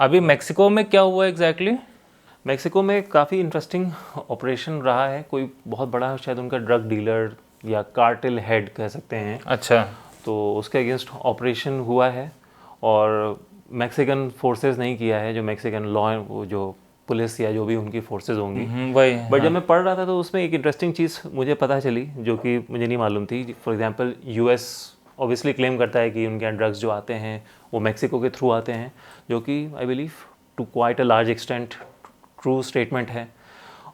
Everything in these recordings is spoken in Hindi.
अभी मेक्सिको में क्या हुआ एग्जैक्टली? मेक्सिको में काफ़ी इंटरेस्टिंग ऑपरेशन रहा है। कोई बहुत बड़ा शायद उनका ड्रग डीलर या कार्टेल हेड कह सकते हैं। अच्छा। तो उसके अगेंस्ट ऑपरेशन हुआ है और मैक्सिकन फोर्सेस नहीं किया है, जो मैक्सिकन लॉ वो जो पुलिस या जो भी उनकी फोर्सेस होंगी। वही। बट हाँ। जब मैं पढ़ रहा था तो उसमें एक इंटरेस्टिंग चीज़ मुझे पता चली जो कि मुझे नहीं मालूम थी। For example US obviously claim करता है कि उनके यहाँ ड्रग्स जो आते हैं वो मैक्सिको के थ्रू आते हैं, जो कि I believe to quite a large extent true statement है।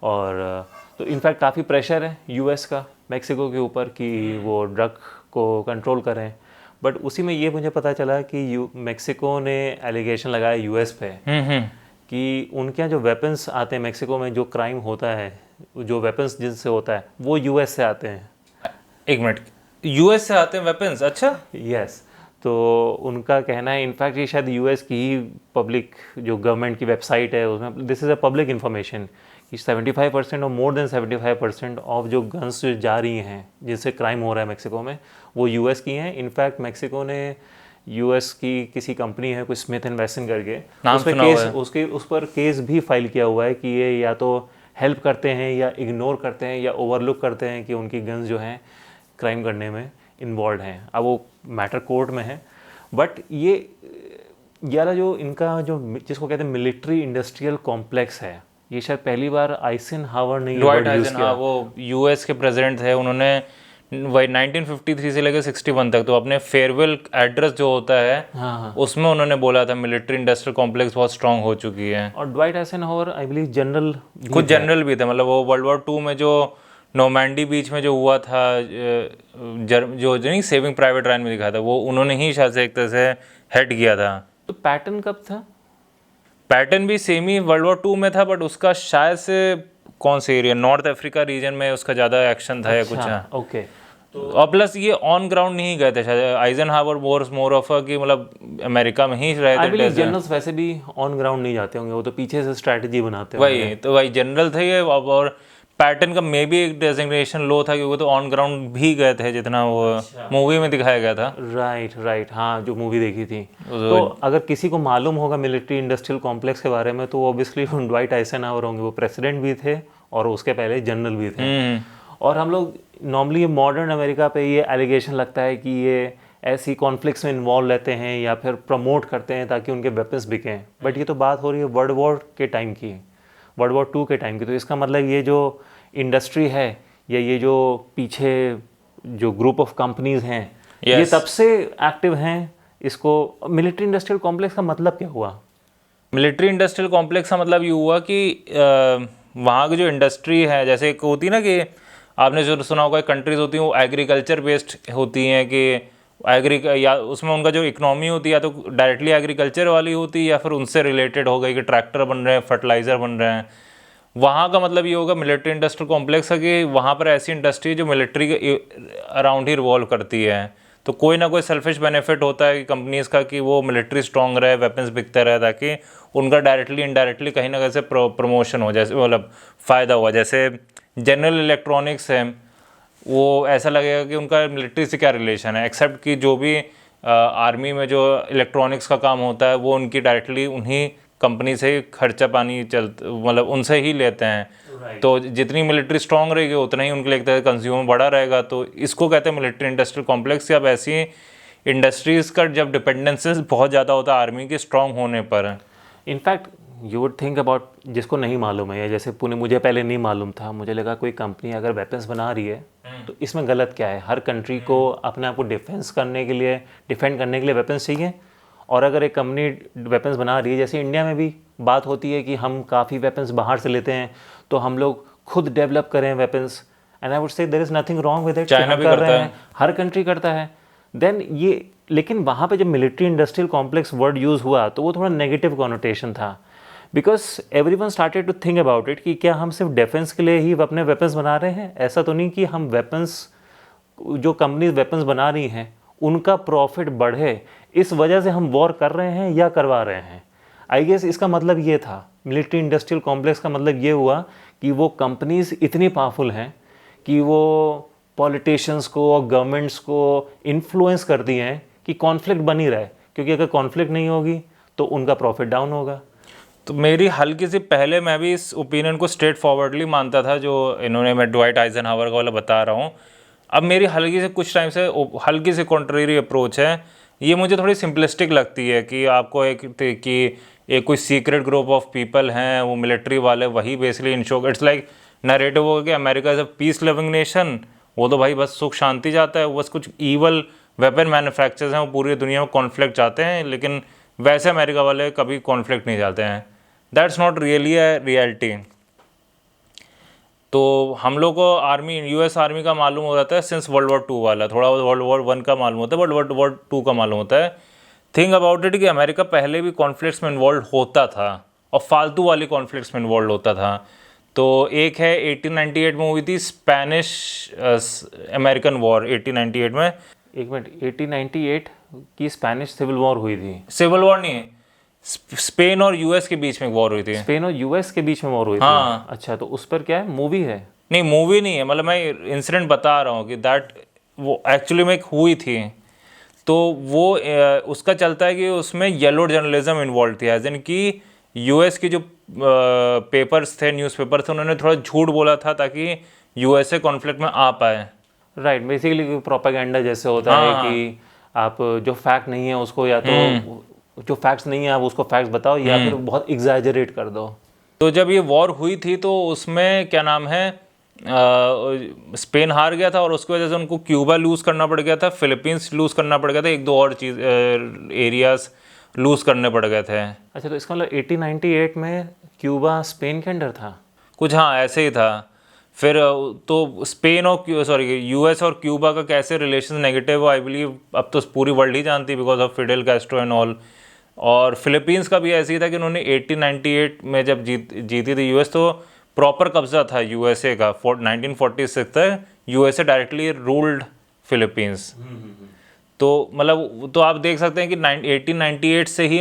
और तो इनफैक्ट काफ़ी प्रेशर है यूएस का मैक्सिको के ऊपर कि वो ड्रग को कंट्रोल करें। बट उसी में ये मुझे पता चला कि मैक्सिको ने एलिगेशन लगाया यूएस पे कि उनके यहाँ जो वेपन्स आते हैं मैक्सिको में, जो क्राइम होता है, जो वेपन्स जिनसे होता है वो यूएस से आते हैं। एक मिनट, यूएस से आते हैं वेपन्स? अच्छा। यस। तो उनका कहना है, इनफैक्ट ये शायद यूएस की ही पब्लिक जो गवर्नमेंट की वेबसाइट है उसमें this is a public information कि 75% और मोर देन 75% ऑफ जो गन्स जो जा रही हैं जिनसे क्राइम हो रहा है मैक्सिको में वो यूएस की हैं। इनफैक्ट मैक्सिको ने यूएस की किसी कंपनी है कोई स्मिथ एंड वेसन करके, उस पर केस उस पर केस भी फाइल किया हुआ है कि ये या तो हेल्प करते हैं या इग्नोर करते हैं या ओवरलुक करते हैं कि उनकी गन्स जो हैं क्राइम करने में इन्वॉल्व हैं। अब वो मैटर कोर्ट में है। बट ये वाला जो इनका जो जिसको कहते हैं मिलिट्री इंडस्ट्रियल कॉम्प्लेक्स है, ये शायद पहली बार आइजनहावर ने ड्वाइट आइजनहावर, वो यूएस के प्रेसिडेंट थे, उन्होंने वही 1953 से लेकर 61 तक तो अपने फेयरवेल एड्रेस जो होता है हाँ। उसमें उन्होंने बोला था मिलिट्री इंडस्ट्रियल कॉम्प्लेक्स बहुत स्ट्रांग हो चुकी है। और Dwight Eisenhower I believe general, कुछ जनरल भी थे, मतलब वो वर्ल्ड वॉर 2 में जो नॉर्मैंडी बीच में जो हुआ था, जो नहीं सेविंग प्राइवेट रायन में दिखा था, वो उन्होंने ही शायद से एक तरह से हेड किया था। तो पैटर्न कब था? पैटर्न भी सेम ही वर्ल्ड वॉर 2 में था, बट उसका शायद से कौन से एरिया, नॉर्थ अफ्रीका रीजन में उसका ज़्यादा एक्शन था। अच्छा, या कुछ। ओके। और प्लस ये ऑन ग्राउंड नहीं गए थे शायद, आइजनहावर मोर ऑफ कि मतलब अमेरिका में ही रहे थे। जनरल्स वैसे भी ऑन ग्राउंड नहीं जाते होंगे, वो तो पीछे से स्ट्रैटेजी बनाते होंगे। वही तो, वही जनरल थे ये। और पैटर्न का मे भी एक डेजिग्नेशन लो था क्योंकि तो ऑन ग्राउंड भी गए थे जितना वो मूवी में दिखाया गया था। राइट। हाँ, जो मूवी देखी थी। तो अगर किसी को मालूम होगा मिलिट्री इंडस्ट्रियल कॉम्प्लेक्स के बारे में तो ऑब्वियसली ड्वाइट आइजनहावर होंगे। वो प्रेसिडेंट भी थे और उसके पहले जनरल भी थे। और हम लोग नॉर्मली मॉडर्न अमेरिका पे ये एलिगेशन लगता है कि ये ऐसी कॉन्फ्लिक्ट्स में इन्वॉल्व रहते हैं या फिर प्रमोट करते हैं ताकि उनके वेपन्स बिकें। बट ये तो बात हो रही है वर्ल्ड वॉर के टाइम की, वर्ल्ड वॉर 2 के टाइम की। तो इसका मतलब ये जो इंडस्ट्री है या ये जो पीछे जो ग्रुप ऑफ कंपनीज हैं ये तब से एक्टिव हैं। इसको मिलिट्री इंडस्ट्रियल कॉम्प्लेक्स का मतलब क्या हुआ? मिलिट्री इंडस्ट्रियल कॉम्प्लेक्स का मतलब ये हुआ कि वहाँ की जो इंडस्ट्री है, जैसे एक होती ना कि आपने जो सुना होगा कंट्रीज होती हैं वो एग्रीकल्चर बेस्ड होती हैं कि या उसमें उनका जो इकोनॉमी होती है या तो डायरेक्टली एग्रीकल्चर वाली होती है या फिर उनसे रिलेटेड हो गई कि ट्रैक्टर बन रहे हैं, फर्टिलाइज़र बन रहे हैं। वहाँ का मतलब ये होगा मिलिट्री इंडस्ट्रियल कॉम्प्लेक्स है कि वहाँ पर ऐसी इंडस्ट्री जो मिलिट्री के अराउंड ही रिवॉल्व करती है। तो कोई ना कोई सेल्फिश बेनिफिट होता है कि कंपनीज़ का कि वो मिलिट्री स्ट्रॉन्ग रहे, वेपन्स बिकते रहे, ताकि उनका डायरेक्टली इनडायरेक्टली कहीं ना कहीं से प्रमोशन हो, जैसे मतलब फ़ायदा हुआ। जैसे जनरल इलेक्ट्रॉनिक्स है, वो ऐसा लगेगा कि उनका मिलिट्री से क्या रिलेशन है, एक्सेप्ट कि जो भी आर्मी में जो इलेक्ट्रॉनिक्स का काम होता है वो उनकी डायरेक्टली उन्हीं कंपनी से ही खर्चा पानी मतलब उनसे ही लेते हैं। तो जितनी मिलिट्री स्ट्रांग रहेगी उतना ही उनके लिए कंज्यूमर बड़ा रहेगा। तो इसको कहते हैं मिलिट्री इंडस्ट्रियल कॉम्प्लेक्स। अब ऐसी इंडस्ट्रीज़ का जब डिपेंडेंसेस बहुत ज़्यादा होता है आर्मी के स्ट्रांग होने पर। In fact you would think about, जिसको नहीं मालूम है या जैसे पुणे मुझे पहले नहीं मालूम था, मुझे लगा कोई कंपनी अगर वेपन्स बना रही है तो इसमें गलत क्या है। हर कंट्री को अपने आप को डिफेंड करने के लिए वेपन्स चाहिए। और अगर एक कंपनी वेपन्स बना रही है, जैसे इंडिया में भी बात होती है कि हम काफ़ी वेपन्स बाहर से लेते हैं तो हम लोग खुद डेवलप करें weapons, and I would say there is nothing wrong with it. China भी करता है, हर कंट्री करता है। देन ये, लेकिन वहाँ पे जब military industrial complex word use हुआ तो वो थोड़ा नेगेटिव कॉनोटेशन था, because everyone started to think about it कि क्या हम सिर्फ डिफेंस के लिए ही अपने वेपन्स बना रहे हैं। ऐसा तो नहीं कि हम वेपन्स, जो कंपनीज वेपन्स बना रही हैं उनका प्रॉफिट बढ़े इस वजह से हम वॉर कर रहे हैं या करवा रहे हैं। आई गेस इसका मतलब ये था, मिलिट्री इंडस्ट्रियल कॉम्प्लेक्स का मतलब ये हुआ कि वो कंपनीज इतनी पावरफुल हैं कि वो पॉलिटिशियंस को और गवर्नमेंट्स को इन्फ्लुएंस करती हैं कि कॉन्फ्लिक्ट बनी रहे, क्योंकि अगर कॉन्फ्लिक्ट नहीं होगी तो उनका प्रॉफिट डाउन होगा। तो मेरी हल्की सी, पहले मैं भी इस ओपिनियन को स्ट्रेट फॉरवर्डली मानता था जो इन्होंने, मैं ड्वाइट आइजनहावर का वाला बता रहा हूँ। अब मेरी हल्की से, कुछ टाइम से हल्की सी कॉन्ट्रेरी अप्रोच है। ये मुझे थोड़ी सिंपलिस्टिक लगती है कि आपको एक कोई सीक्रेट ग्रुप ऑफ पीपल हैं, वो मिलिट्री वाले, वही basically ensure, it's like narrative हो गया America is a peace loving nation. वो तो भाई बस सुख शांति चाहता है, वो बस कुछ ईवल वेपन मैन्युफैक्चरर्स हैं, वो पूरी दुनिया में कॉन्फ्लिक्ट चाहते हैं, लेकिन वैसे अमेरिका वाले कभी कॉन्फ्लिक्ट नहीं चाहते हैं। That's not really a reality. तो हम लोग को आर्मी, यूएस आर्मी का मालूम हो जाता है सिंस वर्ल्ड वॉर 2 वाला, थोड़ा वर्ल्ड वॉर 1 का मालूम होता है, बट वर्ल्ड वॉर 2 का मालूम होता है। थिंक अबाउट इट कि अमेरिका पहले भी कॉन्फ्लिक्ट्स में इन्वॉल्व होता था, और फालतू वाली कॉन्फ्लिक्ट्स में इन्वॉल्व होता था। तो एक है 1898 में हुई थी स्पेनिश अमेरिकन वॉर 1898 में। एक मिनट, 1898 की स्पेनिश सिविल वॉर हुई थी? सिविल वॉर नहीं, स्पेन और यूएस के बीच में वॉर हुई थी। स्पेन और यूएस के बीच में वॉर हुई हाँ। थी? अच्छा, तो उस पर क्या है, मूवी है? नहीं, मूवी नहीं है, मतलब मैं इंसिडेंट बता रहा हूँ कि दैट वो एक्चुअली में हुई थी। तो वो उसका चलता है कि उसमें येलो जर्नलिज्म इन्वॉल्व थी, एज इन कि यूएस की जो पेपर्स थे, न्यूज़पेपर थे, उन्होंने थोड़ा झूठ बोला था ताकि यूएसए कॉन्फ्लिक्ट में आ पाए। राइट, बेसिकली प्रोपेगेंडा जैसे होता है कि आप जो फैक्ट नहीं है उसको, या तो जो फैक्ट्स नहीं है आप उसको फैक्ट्स बताओ, या फिर बहुत एग्जैजरेट कर दो। तो जब ये वॉर हुई थी तो उसमें क्या नाम है, स्पेन हार गया था, और उसकी वजह से उनको क्यूबा लूज़ करना पड़ गया था, फिलीपींस लूज़ करना पड़ गया था, एक दो और चीज़ एरियाज लूज़ करने पड़ गए थे। अच्छा, तो इसका मतलब 1898 में क्यूबा स्पेन के अंडर था कुछ? हाँ, ऐसे ही था। फिर तो स्पेन और यूएस और क्यूबा का कैसे रिलेशन नेगेटिव, आई बिलीव अब तो पूरी वर्ल्ड ही जानती है because of Fidel Castro and all. और फिलीपींस का भी ऐसे ही था कि उन्होंने 1898 में जब जीती थी यूएस, तो प्रॉपर कब्जा था यूएसए का। 1946 तक यूएसए डायरेक्टली रूल्ड फिलीपींस। तो मतलब तो आप देख सकते हैं कि 1898 से ही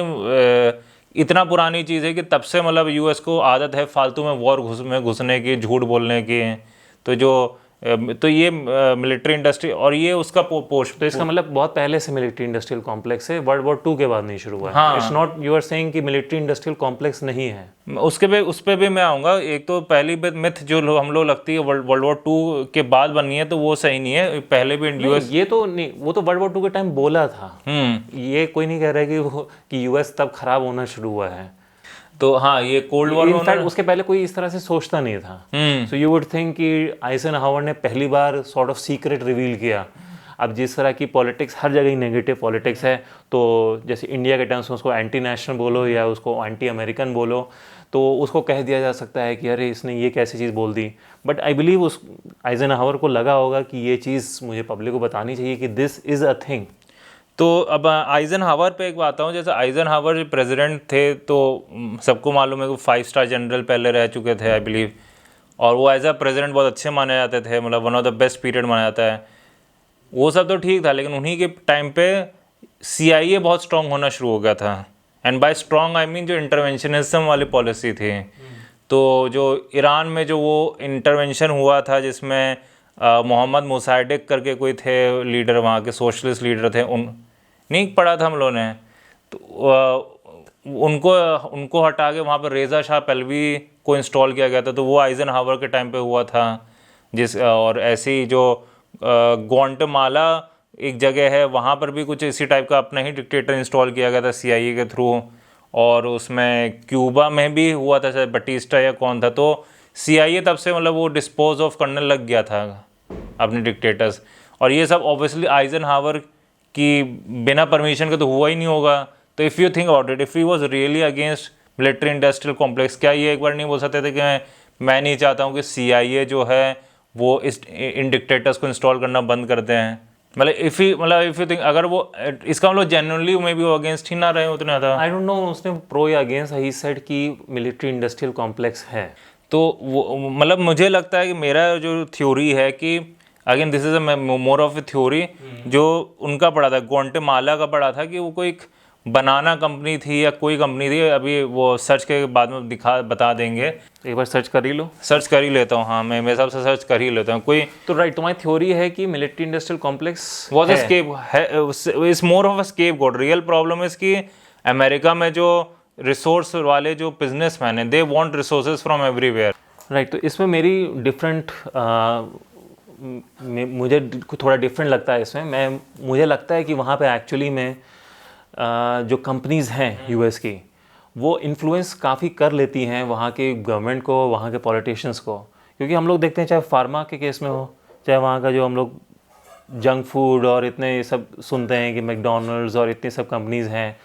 इतना पुरानी चीज़ है कि तब से मतलब यूएस को आदत है फालतू में वॉर में घुसने की, झूठ बोलने की। तो ये मिलिट्री इंडस्ट्री और ये उसका पोस्ट। तो इसका मतलब बहुत पहले से मिलिट्री इंडस्ट्रियल कॉम्प्लेक्स है, वर्ल्ड वॉर 2 के बाद नहीं शुरू हुआ है। हाँ। It's not you are saying कि मिलिट्री इंडस्ट्रियल कॉम्प्लेक्स नहीं है। उस पे भी मैं आऊँगा। एक तो पहली मिथ जो हम लोग लगती है वर्ल्ड वॉर 2 के बाद बनी है, तो वो सही नहीं है। पहले भी यूएस, ये तो नहीं, वो तो वर्ल्ड वॉर 2 के टाइम बोला था। ये कोई नहीं कह रहा है कि यूएस तब खराब होना शुरू हुआ है। तो हाँ, ये कोल्ड वॉर इनफैक्ट उसके पहले कोई इस तरह से सोचता नहीं था। सो यू वुड थिंक कि आइजनहावर ने पहली बार सॉर्ट ऑफ सीक्रेट रिवील किया। अब जिस तरह की पॉलिटिक्स हर जगह ही नेगेटिव पॉलिटिक्स है, तो जैसे इंडिया के टर्म्स में उसको एंटी नेशनल बोलो या उसको एंटी अमेरिकन बोलो, तो उसको कह दिया जा सकता है कि अरे इसने ये कैसी चीज़ बोल दी। बट आई बिलीव उस आइजनहावर को लगा होगा कि ये चीज़ मुझे पब्लिक को बतानी चाहिए कि दिस इज़ अ थिंग। तो अब आइजनहावर पे एक बात हूँ। जैसे आइजनहावर प्रेसिडेंट थे तो सबको मालूम है कि 5 स्टार जनरल पहले रह चुके थे आई बिलीव, और वो एज अ प्रेसिडेंट बहुत अच्छे माने जाते थे, मतलब one of the best period माना जाता है। वो सब तो ठीक था, लेकिन उन्हीं के टाइम पे CIA बहुत स्ट्रॉन्ग होना शुरू हो गया था। And bye strong I mean जो इंटरवेंशनिज्म वाली पॉलिसी थी। तो जो ईरान में जो वो इंटरवेंशन हुआ था, जिसमें मोहम्मद मुसाइडिक करके कोई थे लीडर, वहाँ के सोशलिस्ट लीडर थे, नहीं पढ़ा था हम लोगों ने, तो उनको हटा के वहाँ पर रेज़ा शाह पहलवी को इंस्टॉल किया गया था। तो वो आइजनहावर के टाइम पे हुआ था। और ऐसी जो ग्वाटेमाला एक जगह है, वहाँ पर भी कुछ इसी टाइप का अपना ही डिक्टेटर इंस्टॉल किया गया था CIA के थ्रू। और उसमें क्यूबा में भी हुआ था, शायद बटिस्टा या कौन था। तो CIA तब से मतलब वो डिस्पोज ऑफ करने लग गया था अपने डिक्टेटर्स। और ये सब ऑब्वियसली आइजनहावर कि बिना परमिशन के तो हुआ ही नहीं होगा। तो if you think about it, if he was really against military industrial complex, क्या ये एक बार नहीं बोल सकते थे कि मैं नहीं चाहता हूँ कि CIA जो है वो इन डिक्टेटर्स को इंस्टॉल करना बंद करते हैं? मतलब इफ़ यू थिंक, अगर वो इसका मतलब जेन्युइनली में भी वो अगेंस्ट ही ना रहे उतना ज़्यादा। आई डोंट नो उसने प्रो या अगेंस्ट, ही सेड कि मिलिट्री इंडस्ट्रियल कॉम्प्लेक्स है। तो वो मतलब मुझे लगता है कि मेरा जो थ्योरी है कि again this is a more of A theory, जो उनका पड़ा था, ग्वाटेमाला का पड़ा था कि वो कोई एक बनाना कंपनी थी या कोई कंपनी थी। अभी वो सर्च के बाद में बता देंगे। एक बार सर्च कर ही लो। सर्च कर ही लेता हूँ। हाँ, मैं मेरे हिसाब से सर्च कर ही लेता हूँ कोई। तो राइट, तुम्हारी थ्योरी है कि military industrial complex was a scape है, is more of a scapegoat. Real problem is कि अमेरिका में जो रिसोर्स वाले जो बिजनेसमैन हैं, they want resources from everywhere. Right, तो इसमें मेरी डिफरेंट मुझे थोड़ा डिफरेंट लगता है इसमें। मुझे लगता है कि वहाँ पे एक्चुअली में जो कंपनीज़ हैं यूएस की, वो इन्फ्लुएंस काफ़ी कर लेती हैं वहाँ के गवर्नमेंट को, वहाँ के पॉलिटिशियंस को। क्योंकि हम लोग देखते हैं, चाहे फार्मा के केस में हो, चाहे वहाँ का जो हम लोग जंक फूड और इतने ये सब सुनते हैं कि मैकडोनल्ड्स और इतनी सब कंपनीज़ हैं,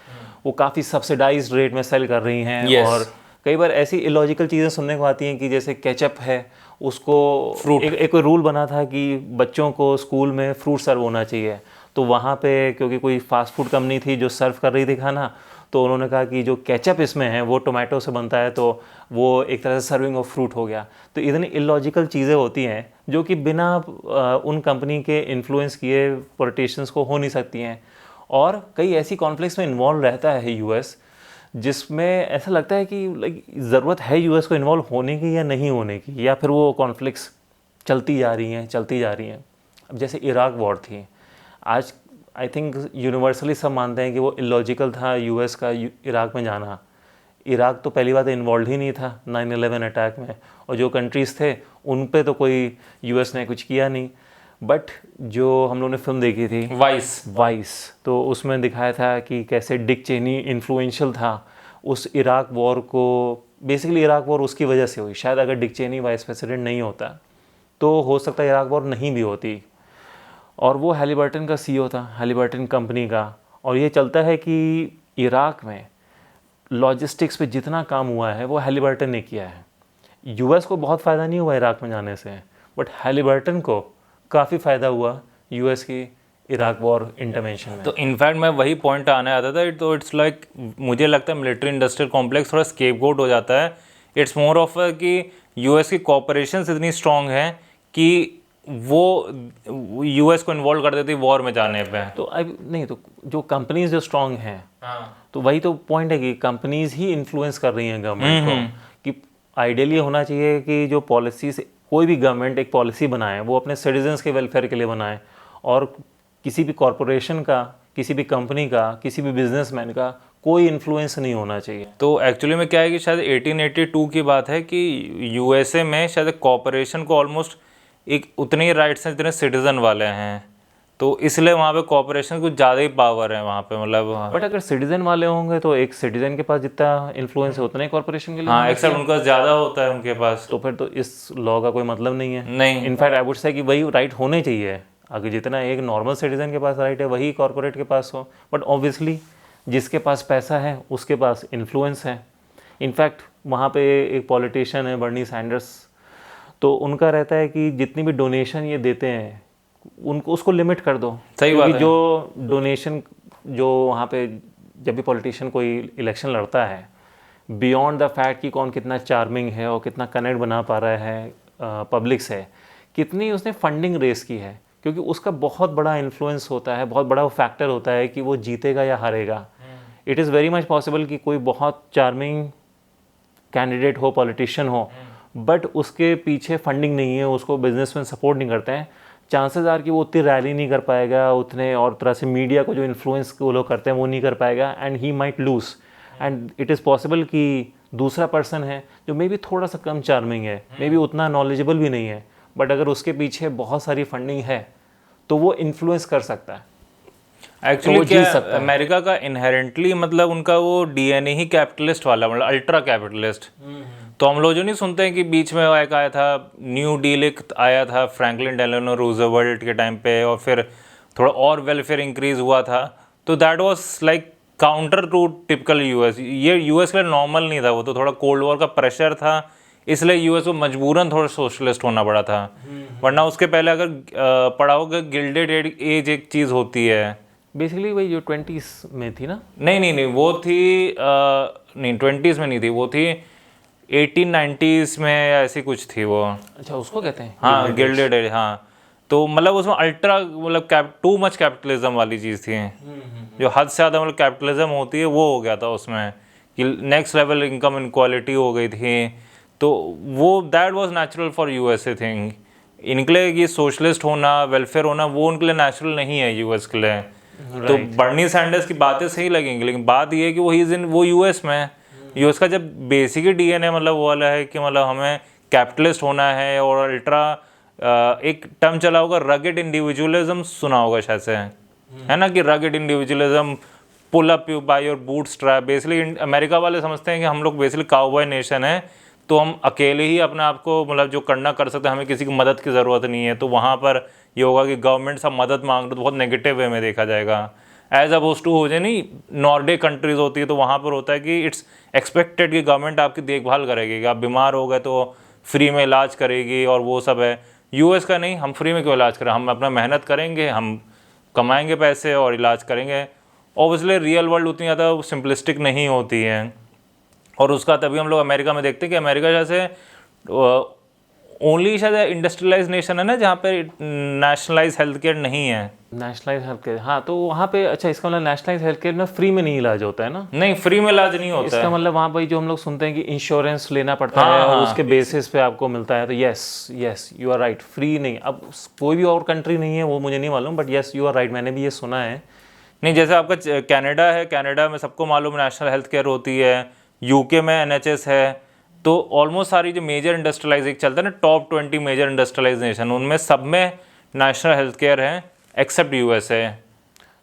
वो काफ़ी सब्सिडाइज्ड रेट में सेल कर रही हैं। Yes. और कई बार ऐसी इलॉजिकल चीज़ें सुनने को आती हैं कि जैसे केचप है, उसको Fruit. एक कोई रूल बना था कि बच्चों को स्कूल में फ्रूट सर्व होना चाहिए। तो वहाँ पे क्योंकि कोई फास्ट फूड कंपनी थी जो सर्व कर रही थी खाना, तो उन्होंने कहा कि जो केचप इसमें है वो टोमेटो से बनता है, तो वो एक तरह से सर्विंग ऑफ फ्रूट हो गया। तो इतनी इलॉजिकल चीज़ें होती हैं जो कि बिना उन कंपनी के इन्फ्लुएंस किए पॉलिटिशियंस को हो नहीं सकती हैं। और कई ऐसी कॉन्फ्लिक्ट्स में इन्वॉल्व रहता है यूएस, जिसमें ऐसा लगता है कि लाइक ज़रूरत है यूएस को इन्वॉल्व होने की या नहीं होने की, या फिर वो कॉन्फ्लिक्ट्स चलती जा रही हैं। अब जैसे इराक वॉर थी, आज आई थिंक यूनिवर्सली सब मानते हैं कि वो इलॉजिकल था यूएस का इराक में जाना। इराक तो पहली बात इन्वॉल्व ही नहीं था 9/11 अटैक में, और जो कंट्रीज़ थे उन पे तो कोई यूएस ने कुछ किया नहीं। बट जो हम लोगों ने फिल्म देखी थी वाइस, तो उसमें दिखाया था कि कैसे डिक चेनी इन्फ्लुएंशियल था उस इराक वॉर को। बेसिकली इराक वॉर उसकी वजह से हुई। शायद अगर डिक चेनी वाइस प्रेसिडेंट नहीं होता तो हो सकता है इराक वॉर नहीं भी होती। और वो हैलिबर्टन का सीईओ था, हैलिबर्टन कंपनी का। और ये चलता है कि इराक में लॉजिस्टिक्स पे जितना काम हुआ है वो हैलिबर्टन ने किया है। यूएस को बहुत फ़ायदा नहीं हुआ इराक में जाने से, बट हैलिबर्टन को काफ़ी फ़ायदा हुआ यूएस की इराक वॉर इंटरवेंशन में। तो इनफैक्ट मैं वही पॉइंट आने आता था। तो इट्स लाइक मुझे लगता है मिलिट्री इंडस्ट्रियल कॉम्प्लेक्स थोड़ा स्केपगोट हो जाता है। इट्स मोर ऑफ कि यूएस की कॉपरेशंस इतनी स्ट्रांग है कि वो यूएस को इन्वॉल्व कर देती वॉर में जाने पे। तो नहीं, तो जो कंपनीज जो स्ट्रांग हैं, तो वही तो पॉइंट है कि कंपनीज ही इन्फ्लुएंस कर रही हैं गवर्नमेंट को। कि आइडियली होना चाहिए कि जो पॉलिसीज, कोई भी गवर्नमेंट एक पॉलिसी बनाए वो अपने सिटीजन्स के वेलफेयर के लिए बनाए, और किसी भी कॉरपोरेशन का, किसी भी कंपनी का, किसी भी बिजनेसमैन का कोई इन्फ्लुएंस नहीं होना चाहिए। तो एक्चुअली में क्या है कि शायद 1882 की बात है कि यूएसए में शायद कॉरपोरेशन को ऑलमोस्ट एक उतने ही राइट्स हैं जितने सिटीजन वाले हैं। तो इसलिए वहाँ पे कॉरपोरेशन कुछ ज़्यादा ही पावर है वहाँ पे, मतलब। बट अगर सिटीजन वाले होंगे तो एक सिटीजन के पास जितना इन्फ्लुएंस है उतना ही कॉरपोरेशन के लिए। हाँ, एक्सेप्ट उनका ज़्यादा होता है उनके पास। तो फिर तो इस लॉ का कोई मतलब नहीं है। नहीं, इनफैक्ट आई वुड से कि वही राइट होने चाहिए। अगर जितना एक नॉर्मल सिटीजन के पास राइट है वही कॉरपोरेट के पास हो। बट ऑब्वियसली जिसके पास पैसा है उसके पास इन्फ्लुएंस है। इनफैक्ट वहाँ पे एक पॉलिटिशियन है बर्नी सैंडर्स, तो उनका रहता है कि जितनी भी डोनेशन ये देते हैं उनको उसको लिमिट कर दो। सही बात है। जो डोनेशन जो वहाँ पे जब भी पॉलिटिशियन कोई इलेक्शन लड़ता है, बियॉन्ड द फैक्ट कि कौन कितना चार्मिंग है और कितना कनेक्ट बना पा रहा है पब्लिक से, कितनी उसने फंडिंग रेस की है, क्योंकि उसका बहुत बड़ा इन्फ्लुएंस होता है, बहुत बड़ा फैक्टर होता है कि वो जीतेगा या हारेगा। It is very much possible कि कोई बहुत चार्मिंग कैंडिडेट हो, पॉलिटिशियन हो, बट उसके पीछे फंडिंग नहीं है, उसको बिजनेसमैन सपोर्ट नहीं करते हैं। चांसेस आर कि वो उतनी रैली नहीं कर पाएगा उतने, और तरह से मीडिया को जो इन्फ्लुएंस वो लोग करते हैं वो नहीं कर पाएगा, and he might lose. And it is possible कि दूसरा पर्सन है जो मे बी थोड़ा सा कम चार्मिंग है, मे बी उतना नॉलेजेबल भी नहीं है, बट अगर उसके पीछे बहुत सारी फंडिंग है तो वो इन्फ्लुएंस कर सकता है। एक्चुअली तो क्या अमेरिका का इनहेरेंटली मतलब उनका वो डीएनए ही कैपिटलिस्ट वाला, मतलब अल्ट्रा कैपिटलिस्ट। तो हम लोग जो नहीं सुनते हैं कि बीच में एक आया था न्यू डील, एक आया था फ्रैंकलिन डेलानो रूजवेल्ट के टाइम पे, और फिर थोड़ा और वेलफेयर इंक्रीज हुआ था। तो that was like counter to typical US. ये यूएस के लिए नॉर्मल नहीं था, वो तो थोड़ा कोल्ड वॉर का प्रेशर था, इसलिए यूएस को मजबूरन थोड़ा सोशलिस्ट होना पड़ा था। वरना उसके पहले अगर पढ़ा होगा गिल्डेड एज एक चीज़ होती है, बेसिकली वही जो 20s में थी ना। नहीं वो थी नहीं 20s में नहीं थी, वो थी 1890s में या ऐसी कुछ थी वो। अच्छा, उसको कहते हैं। हाँ, गिल्डेड एज। हाँ, तो मतलब उसमें अल्ट्रा मतलब टू मच कैपिटलिज्म वाली चीज़ थी, जो हद से ज़्यादा मतलब कैपिटलिज्म होती है वो हो गया था उसमें, कि नेक्स्ट लेवल इनकम इनक्वालिटी हो गई थी। तो वो that was natural for USA thing. इनके लिए ये सोशलिस्ट होना, वेलफेयर होना, वो उनके लिए नेचुरल नहीं है यूएस के लिए। तो बर्नी सैंडर्स की बातें सही लगेंगी, लेकिन बात ये है कि वो यूएस में है। यूएस का जब बेसिक ही डीएनए मतलब वो वाला है कि मतलब हमें कैपिटलिस्ट होना है, और अल्ट्रा एक टर्म चला होगा रगेड इंडिविजुअलिज्म, सुना होगा शायद से, है ना, कि rugged individualism, pull up you by your bootstrap. Basically America वाले समझते हैं कि हम लोग बेसिकली काउबॉय नेशन है, तो हम अकेले ही अपने आप को मतलब जो करना कर सकते हैं, हमें किसी की मदद की ज़रूरत नहीं है। तो वहाँ पर ये होगा कि गवर्नमेंट सब मदद मांग रहे तो बहुत नेगेटिव वे में देखा जाएगा। एज अपोज टू हो जाए नहीं, नॉर्डिक कंट्रीज होती है तो वहाँ पर होता है कि इट्स एक्सपेक्टेड कि गवर्नमेंट आपकी देखभाल करेगी, कि आप बीमार हो गए तो फ्री में इलाज करेगी और वो सब है। यूएस का नहीं, हम फ्री में क्यों इलाज करें, हम अपना मेहनत करेंगे, हम कमाएंगे पैसे और इलाज करेंगे। ऑब्वियसली रियल वर्ल्ड उतनी ज़्यादा सिंपलिस्टिक नहीं होती है, और उसका तभी हम लोग अमेरिका में देखते हैं कि अमेरिका जैसे ओनली शायद इंडस्ट्रियलाइज नेशन है ना जहाँ पे नेशनलाइज हेल्थ केयर नहीं है। नेशनलाइज हेल्थ केयर, हाँ, तो वहाँ पे अच्छा, इसका मतलब नेशनलाइज हेल्थ केयर में फ्री में नहीं इलाज होता है ना? नहीं, फ्री में इलाज नहीं होता इसका है। मतलब वहाँ पर जो हम लोग सुनते हैं कि इंश्योरेंस लेना पड़ता है और उसके बेसिस पे आपको मिलता है, तो yes you are right, free नहीं। अब कोई भी और कंट्री नहीं है वो मुझे नहीं मालूम, but yes you are right, मैंने भी ये सुना है। नहीं, जैसे आपका कनाडा है, कनाडा में सबको मालूम नेशनल हेल्थ केयर होती है, यूके में एनएचएस है। तो ऑलमोस्ट सारी जो मेजर इंडस्ट्रियलाइज एक चलता है ना, टॉप 20 मेजर इंडस्ट्रियलाइजेशन, उनमें सब में नेशनल हेल्थ केयर है except USA.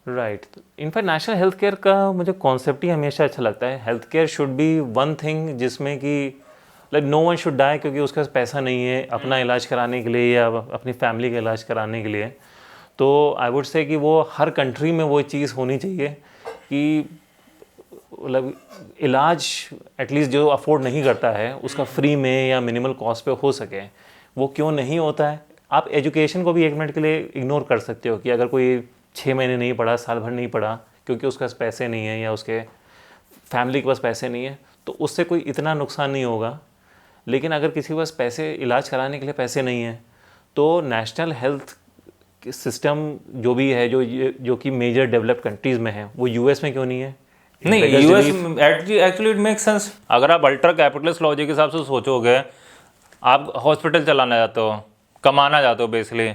Right, in fact national health care का मुझे कॉन्सेप्ट ही हमेशा अच्छा लगता है। Health care should be one thing जिसमें कि like no one should die क्योंकि उसका पैसा नहीं है अपना इलाज कराने के लिए या अपनी फैमिली का इलाज कराने के लिए। तो आई वुड से कि वो हर कंट्री में वो चीज़ होनी चाहिए कि मतलब इलाज एटलीस्ट जो अफोर्ड नहीं करता है उसका फ्री में या मिनिमल कॉस्ट पे हो सके। वो क्यों नहीं होता है? आप एजुकेशन को भी एक मिनट के लिए इग्नोर कर सकते हो कि अगर कोई 6 महीने नहीं पढ़ा, साल भर नहीं पढ़ा क्योंकि उसके पास पैसे नहीं है या उसके फैमिली के पास पैसे नहीं है, तो उससे कोई इतना नुकसान नहीं होगा। लेकिन अगर किसी के पास पैसे, इलाज कराने के लिए पैसे नहीं है, तो नेशनल हेल्थ सिस्टम जो भी है जो कि मेजर डेवलप्ड कंट्रीज़ में है, वो यूएस में क्यों नहीं है? नहीं, US actually it make sense. अगर आप अल्ट्रा कैपिटलिस्ट लॉजिक के हिसाब से सोचोगे, आप हॉस्पिटल चलाना चाहते हो, कमाना चाहते हो बेसिकली,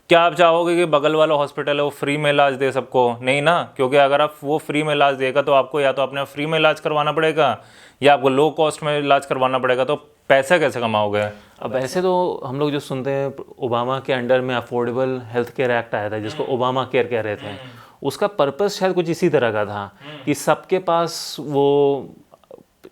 क्या आप चाहोगे कि बगल वाला हॉस्पिटल है वो फ्री में इलाज दे सबको? नहीं ना, क्योंकि अगर आप वो फ्री में इलाज देगा तो आपको या तो अपने फ्री में इलाज करवाना पड़ेगा या आपको लो कॉस्ट में इलाज करवाना पड़ेगा। तो पैसा कैसे कमाओगे? अब ऐसे तो हम लोग जो सुनते हैं, ओबामा के अंडर में अफोर्डेबल हेल्थ केयर एक्ट आया था जिसको ओबामा केयर कह रहे थे। उसका पर्पस शायद कुछ इसी तरह का था कि सबके पास वो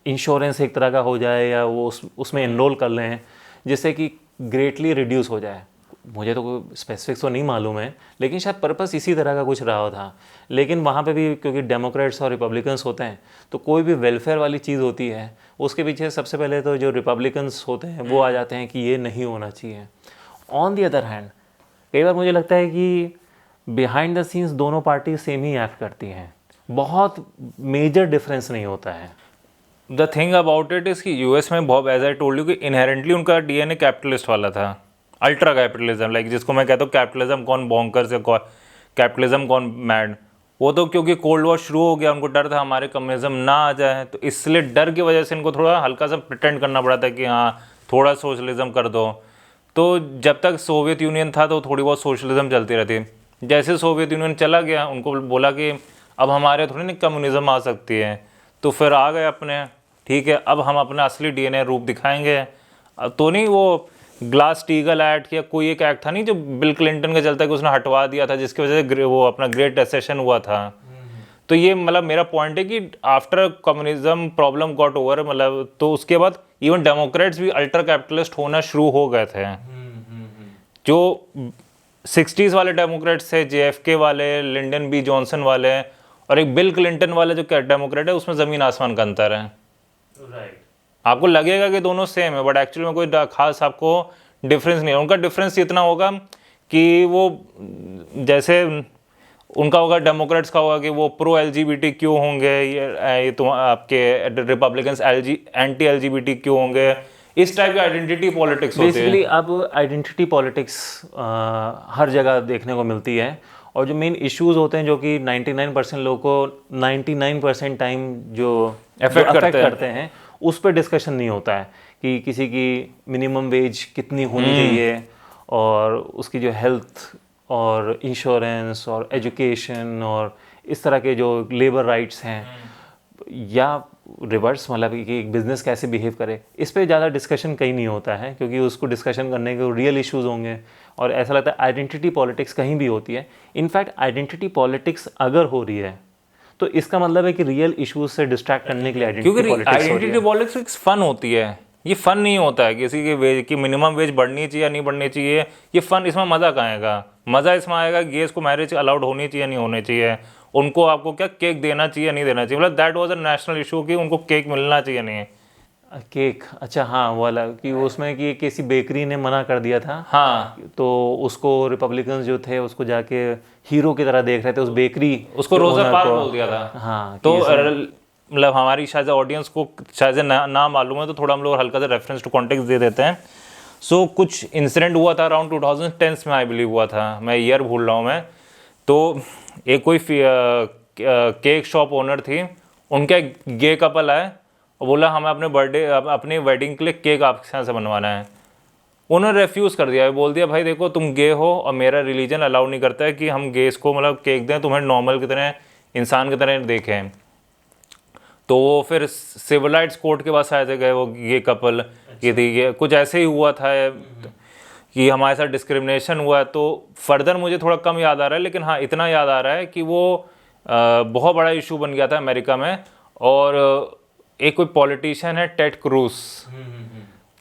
इंश्योरेंस एक तरह का हो जाए या वो उसमें एनरोल कर लें जिससे कि ग्रेटली रिड्यूस हो जाए। मुझे तो कोई स्पेसिफिक्स तो नहीं मालूम है, लेकिन शायद पर्पस इसी तरह का कुछ रहा था। लेकिन वहाँ पे भी क्योंकि डेमोक्रेट्स और रिपब्लिकन्स होते हैं, तो कोई भी वेलफेयर वाली चीज़ होती है उसके पीछे सबसे पहले तो जो रिपब्लिकन्स होते हैं वो आ जाते हैं कि ये नहीं होना चाहिए। ऑन दी अदर हैंड कई बार मुझे लगता है कि बिहाइंड द सीन्स दोनों पार्टी सेम ही एक्ट करती हैं, बहुत मेजर डिफरेंस नहीं होता है। The thing about it is कि यूएस में बहुत, एज आई टोल्ड यू, कि इनहेरेंटली उनका डीएनए कैपिटलिस्ट वाला था, अल्ट्रा कैपिटलिज्म, लाइक जिसको मैं कहता हूँ कैपिटलिज्म कौन बॉन्कर्स या कैपिटलिज्म कौन मैड। वो तो क्योंकि कोल्ड वॉर शुरू हो गया, उनको डर था हमारे कम्युनिज्म ना आ जाए, तो इसलिए डर की वजह से इनको थोड़ा हल्का सा प्रिटेंड करना पड़ा था कि हाँ थोड़ा सोशलिज्म कर दो। तो जब तक सोवियत यूनियन था तो थोड़ी बहुत सोशलिज्म चलती रहती। जैसे सोवियत यूनियन चला गया, उनको बोला कि अब हमारे थोड़ी ना कम्युनिज्म आ सकती है, तो फिर आ गए अपने, ठीक है अब हम अपना असली डीएनए रूप दिखाएंगे। तो नहीं वो ग्लास टीगल एक्ट या कोई एक एक्ट था नहीं जो बिल क्लिंटन का चलता है कि उसने हटवा दिया था, जिसकी वजह से वो अपना ग्रेट रिसेशन हुआ था। तो ये मतलब मेरा पॉइंट है कि after communism problem got over, मतलब तो उसके बाद इवन डेमोक्रेट्स भी अल्ट्रा कैपिटलिस्ट होना शुरू हो गए थे। जो 60s वाले डेमोक्रेट्स थे, JFK वाले, लिंडन बी जॉनसन वाले, और एक बिल क्लिंटन वाले जो डेमोक्रेट है, उसमें ज़मीन आसमान का अंतर है। आपको लगेगा कि दोनों सेम है, बट एक्चुअली में कोई खास आपको डिफरेंस नहीं है। उनका डिफरेंस इतना होगा कि वो जैसे उनका होगा, डेमोक्रेट्स का होगा कि वो प्रो LGBTQ होंगे, ये तो आपके रिपब्लिकन्स एंटी LGBTQ होंगे। इस टाइप की आइडेंटिटी पॉलिटिक्स होती है। बेसिकली अब आइडेंटिटी पॉलिटिक्स हर जगह देखने को मिलती है, और जो मेन इश्यूज होते हैं जो कि 99% लोगों को 99% टाइम जो अफेक्ट करते हैं उस पर डिस्कशन नहीं होता है कि किसी की मिनिमम वेज कितनी होनी चाहिए और उसकी जो हेल्थ और इंश्योरेंस और एजुकेशन और इस तरह के जो लेबर राइट्स हैं, या रिवर्स मतलब कि एक बिज़नेस कैसे बिहेव करे, इस पे ज़्यादा डिस्कशन कहीं नहीं होता है, क्योंकि उसको डिस्कशन करने के रियल इश्यूज होंगे। और ऐसा लगता है आइडेंटिटी पॉलिटिक्स कहीं भी होती है। इनफैक्ट आइडेंटिटी पॉलिटिक्स अगर हो रही है तो इसका मतलब है कि रियल इश्यूज से डिस्ट्रैक्ट करने के लिए क्योंकि आइडेंटिटी पॉलिटिक्स फन होती है, ये फन नहीं होता है किसी के वेज की मिनिमम वेज बढ़नी चाहिए या नहीं बढ़नी चाहिए। ये फन, इसमें मज़ा कहाँ आएगा? मज़ा इसमें आएगा गेस को मैरिज अलाउड होनी चाहिए नहीं होनी चाहिए, उनको आपको क्या केक देना चाहिए नहीं देना चाहिए, मतलब that was a national issue कि उनको केक मिलना चाहिए नहीं। केक, अच्छा हाँ, वो वाला कि उसमें कि किसी बेकरी ने मना कर दिया था, हाँ, तो उसको रिपब्लिकन्स जो थे उसको जाके हीरो की तरह देख रहे थे, उस बेकरी उसको रोजा पार्क बोल दिया था। हाँ, तो मतलब हमारी शायद ऑडियंस को शायद ना मालूम है, तो थोड़ा हम लोग हल्का सा रेफरेंस टू कॉन्टेक्स्ट दे देते हैं। सो कुछ इंसिडेंट हुआ था अराउंड 2010 में आई बिलीव हुआ था, मैं ईयर भूल रहा हूँ मैं। तो एक कोई केक शॉप ओनर थी, उनका एक गे कपल आए और बोला हमें अपनी वेडिंग के लिए केक आपके यहाँ से बनवाना है। उन्होंने रेफ्यूज़ कर दिया, बोल दिया भाई देखो तुम गे हो और मेरा रिलीजन अलाउ नहीं करता है कि हम गेस को मतलब केक दें, तुम्हें नॉर्मल की तरह इंसान की तरह देखें। तो वो फिर सिविल राइट्स कोर्ट के पास आए थे, गए वो ये कपल, ये थी ये कुछ ऐसे ही हुआ था कि हमारे साथ डिस्क्रिमिनेशन हुआ है। तो फर्दर मुझे थोड़ा कम याद आ रहा है, लेकिन हाँ इतना याद आ रहा है कि वो बहुत बड़ा इशू बन गया था अमेरिका में। और एक कोई पॉलिटिशियन है टेड क्रूज,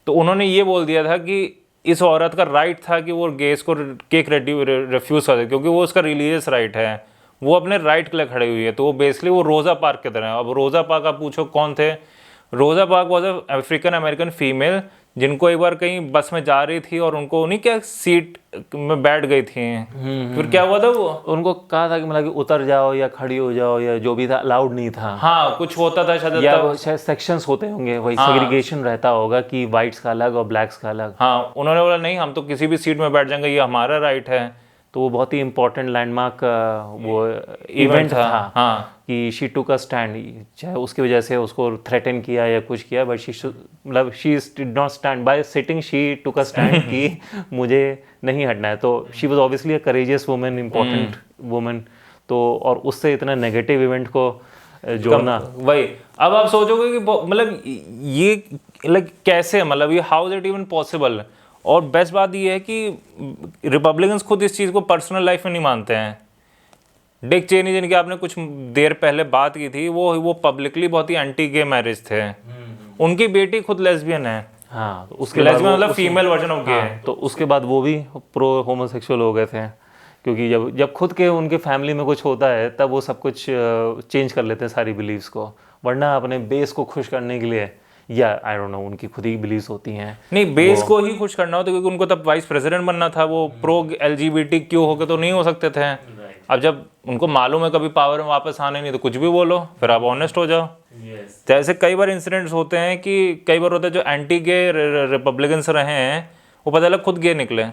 तो उन्होंने ये बोल दिया था कि इस औरत का राइट था कि वो गेस को केक रिफ्यूज़ कर दे, क्योंकि वो उसका रिलीजियस राइट है, वो अपने राइट के लिए खड़ी हुई है। तो वो बेसिकली वो रोज़ा पार्क की तरह है। अब रोज़ा पार्क आप पूछो कौन थे? रोज़ा park was African American female, जिनको एक बार कहीं बस में जा रही थी और उनको नहीं क्या सीट में बैठ गई थी, फिर क्या हुआ था, वो उनको कहा था कि मतलब कि उतर जाओ या खड़ी हो जाओ या जो भी था, अलाउड नहीं था। हाँ कुछ होता था शायद, या शायद सेक्शंस होते होंगे, वही सेग्रीगेशन रहता होगा कि वाइट्स का अलग और ब्लैक्स का अलग। हाँ उन्होंने बोला नहीं हम तो किसी भी सीट में बैठ जाएंगे, ये हमारा राइट है। तो वो बहुत ही इंपॉर्टेंट लैंडमार्क वो इवेंट था। हाँ कि शी टुक अ स्टैंड, चाहे उसकी वजह से उसको थ्रेटन किया या कुछ किया, बट मतलब she did not stand by sitting, she took a stand कि मुझे नहीं हटना है। तो she was obviously a courageous woman, important woman. तो और उससे इतना नेगेटिव इवेंट को जोड़ना, वही अब आप सोचोगे कि मतलब ये लाइक कैसे, मतलब ये how is it even possible. और बेस्ट बात ये है कि रिपब्लिकन्स खुद इस चीज़ को पर्सनल लाइफ में नहीं मानते हैं। डिक चेनी जिनकी आपने कुछ देर पहले बात की थी, वो पब्लिकली बहुत ही एंटी गे मैरिज थे। उनकी बेटी खुद लेस्बियन है। हाँ, तो उसके लेस्बियन मतलब फीमेल वर्जन ऑफ गे है। तो उसके बाद वो भी प्रो होमोसेक्सुअल हो गए थे, क्योंकि जब खुद के उनके फैमिली में कुछ होता है तब वो सब कुछ चेंज कर लेते हैं सारी बिलीव्स को, वरना अपने बेस को खुश करने के लिए, या आई डोंट नो उनकी खुद ही बिलीव्स होती हैं। नहीं, बेस को ही खुश करना होता, क्योंकि उनको तब वाइस प्रेसिडेंट बनना था, वो प्रो LGBT क्यों होकर तो नहीं हो सकते थे। अब जब उनको मालूम है कभी पावर में वापस आने नहीं, तो कुछ भी बोलो, फिर आप ऑनेस्ट हो जाओ। तो ऐसे कई बार इंसिडेंट्स होते हैं कि कई बार होता है जो एंटी गे रिपब्लिकन्स रहे हैं वो पता लगा खुद गे निकले।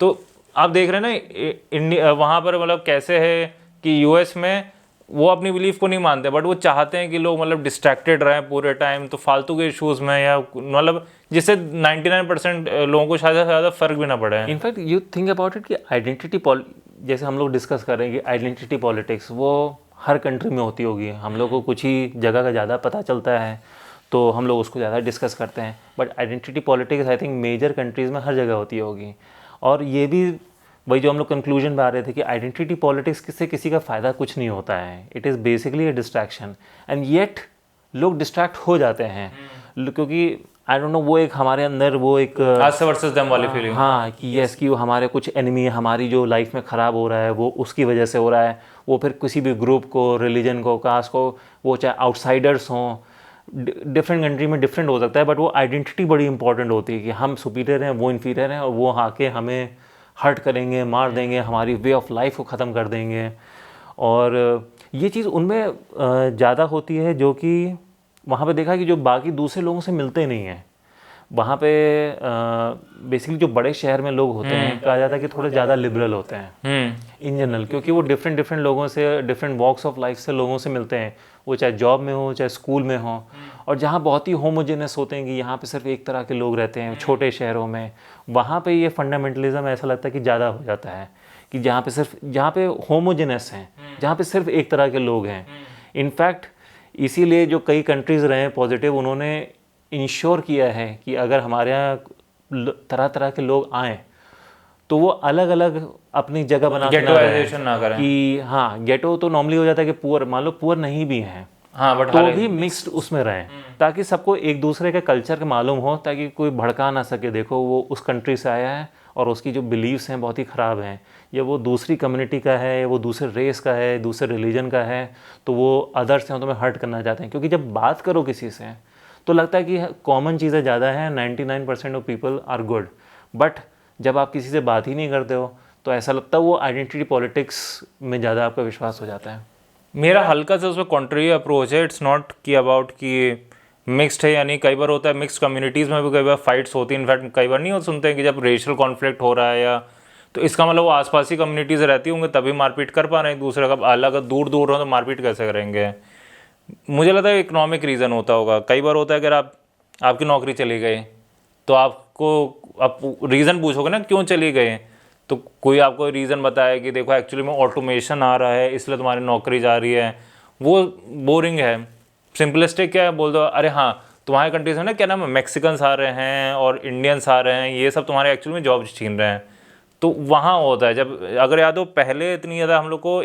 तो आप देख रहे हैं ना वहाँ पर मतलब कैसे है कि US में वो अपनी बिलीफ को नहीं मानते, बट वो चाहते हैं कि लोग मतलब डिस्ट्रैक्टेड रहें पूरे टाइम, तो फालतू के इश्यूज में, या मतलब जिससे 99% लोगों को शायद ज़्यादा फर्क भी ना पड़े। In fact you think about it कि आइडेंटिटी जैसे हम लोग डिस्कस कर रहे हैं कि आइडेंटिटी पॉलिटिक्स वो हर कंट्री में होती होगी, हम लोग को कुछ ही जगह का ज़्यादा पता चलता है तो हम लोग उसको ज़्यादा डिस्कस करते हैं, but identity politics I think major countries में हर जगह होती होगी। और ये भी वही जो हम लोग कंक्लूजन में आ रहे थे कि आइडेंटिटी पॉलिटिक्स से किसी का फ़ायदा कुछ नहीं होता है, it is basically a distraction, and yet लोग डिस्ट्रैक्ट हो जाते हैं, क्योंकि आई डोंट नो वो एक हमारे अंदर वो एक अस वर्सेस देम वाली फीलिंग। हाँ कि यस कि वो हमारे कुछ एनिमी, हमारी जो लाइफ में ख़राब हो रहा है वो उसकी वजह से हो रहा है, वो फिर किसी भी ग्रुप को, रिलीजन को, कास्ट को, वो चाहे आउटसाइडर्स हों, डिफरेंट कंट्री में डिफरेंट हो सकता है, बट वो आइडेंटिटी बड़ी इंपॉर्टेंट होती है कि हम सुपीरियर हैं, वो इन्फीरियर हैं, और वो आके हमें हर्ट करेंगे, मार देंगे, हमारी वे ऑफ लाइफ को ख़त्म कर देंगे। और ये चीज़ उनमें ज़्यादा होती है जो कि वहाँ पे देखा कि जो बाकी दूसरे लोगों से मिलते नहीं हैं, वहाँ पे बेसिकली जो बड़े शहर में लोग होते हैं, कहा जाता है कि थोड़े ज़्यादा लिबरल होते हैं इन जनरल, क्योंकि वो डिफरेंट लोगों से, डिफरेंट वॉक्स ऑफ लाइफ से लोगों से मिलते हैं, वो चाहे जॉब में हो चाहे स्कूल में हो, और जहाँ बहुत ही होमोजेनस होते हैं कि यहाँ पे सिर्फ एक तरह के लोग रहते हैं छोटे शहरों में, वहाँ पे ये फंडामेंटलिज्म ऐसा लगता है कि ज़्यादा हो जाता है कि जहाँ पे होमोजेनस हैं, जहाँ पे सिर्फ एक तरह के लोग हैं। इनफैक्ट इसीलिए जो कई कंट्रीज़ रहे हैं पॉजिटिव, उन्होंने इंश्योर किया है कि अगर हमारे यहाँ तरह तरह के लोग आएँ तो वो अलग अलग अपनी जगह बना के ना करें कि हाँ, गेटो तो नॉर्मली हो जाता है कि पुअर, मान लो पुअर नहीं भी हैं हाँ, बट तो भी मिक्स्ड उसमें रहें, ताकि सबको एक दूसरे के कल्चर के मालूम हो, ताकि कोई भड़का ना सके, देखो वो उस कंट्री से आया है और उसकी जो बिलीव्स हैं बहुत ही ख़राब हैं, या वो दूसरी कम्युनिटी का है, या वो दूसरे रेस का है, दूसरे रिलीजन का है, तो वो अदर्स हैं तो मैं हर्ट करना चाहते हैं। क्योंकि जब बात करो किसी से तो लगता है कि कॉमन चीज़ें ज़्यादा हैं, 99% of people are good, but जब आप किसी से बात ही नहीं करते हो तो ऐसा लगता है वो आइडेंटिटी पॉलिटिक्स में ज़्यादा आपका विश्वास हो जाता है। मेरा हल्का सा उसमें कॉन्ट्री अप्रोच है। इट्स नॉट कि अबाउट कि मिक्स्ड है, यानी कई बार होता है मिक्स्ड कम्युनिटीज़ में भी कई बार फाइट्स होती हैं। इनफैक्ट कई बार नहीं सुनते हैं कि जब रेशियल कॉन्फ्लिक्ट हो रहा है या, तो इसका मतलब वो आसपास ही कम्युनिटीज़ रहती होंगे तभी मारपीट कर पा रहे हैं एक दूसरे का। अलग दूर दूर हो तो मारपीट कैसे करेंगे? मुझे लगता है इकोनॉमिक रीज़न होता होगा। कई बार होता है अगर आपकी नौकरी चली गई तो आप रीज़न पूछोगे ना क्यों चली गए, तो कोई आपको रीज़न बताए कि देखो एक्चुअली में ऑटोमेशन आ रहा है इसलिए तुम्हारी नौकरी जा रही है, वो बोरिंग है। सिंपलिस्टिक क्या है, बोल दो अरे हाँ तुम्हारे कंट्रीज में ना क्या नाम है मैक्सिकन्स आ रहे हैं और इंडियंस आ रहे हैं, ये सब तुम्हारे एक्चुअली में जॉब छीन रहे हैं। तो वहाँ होता है जब, अगर याद हो पहले इतनी ज़्यादा हम लोग को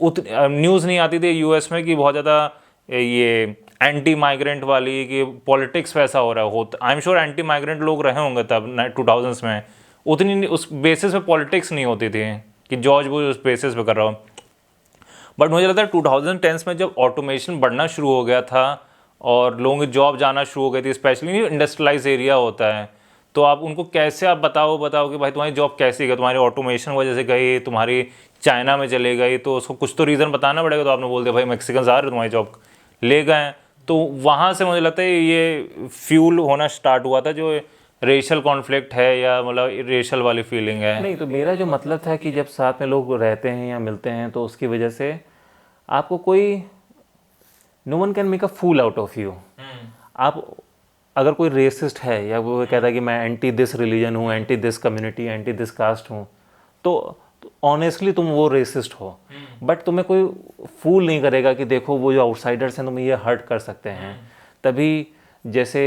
न्यूज़ नहीं आती थी यूएस में कि बहुत ज़्यादा ये एंटी माइग्रेंट वाली कि पॉलिटिक्स वैसा हो रहा है। I am sure anti migrant लोग रहे होंगे तब 2000s में, उतनी उस बेसिस पे पॉलिटिक्स नहीं होती थी कि जॉर्ज बुश उस बेसिस पे कर रहा हो। बट मुझे लगता है 2010s में जब ऑटोमेशन बढ़ना शुरू हो गया था और लोगों की जॉब जाना शुरू हो गई थी, स्पेशली इंडस्ट्रियलाइज एरिया होता है, तो आप उनको कैसे आप बताओ कि भाई तुम्हारी जॉब कैसी गई, तुम्हारी ऑटोमेशन वजह से गई, तुम्हारी चाइना में चले गई, तो उसको कुछ तो रीज़न बताना पड़ेगा। तो आपने बोल दिया भाई मैक्सिकन्स आ रहे तुम्हारी जॉब ले गए, तो वहाँ से मुझे लगता है ये फ्यूल होना स्टार्ट हुआ था जो रेशियल कॉन्फ्लिक्ट है या मतलब रेशियल वाली फीलिंग है। नहीं, तो मेरा जो मतलब था कि जब साथ में लोग रहते हैं या मिलते हैं तो उसकी वजह से आपको कोई, no one can make a fool out of you. आप अगर कोई रेसिस्ट है या वो कहता है कि मैं एंटी दिस रिलीजन हूँ, anti this community, anti this caste हूँ, तो ऑनेस्टली तुम वो रेसिस्ट हो, बट तुम्हें कोई फूल नहीं करेगा कि देखो वो जो आउटसाइडर्स हैं तुम्हें ये हर्ट कर सकते हैं। तभी जैसे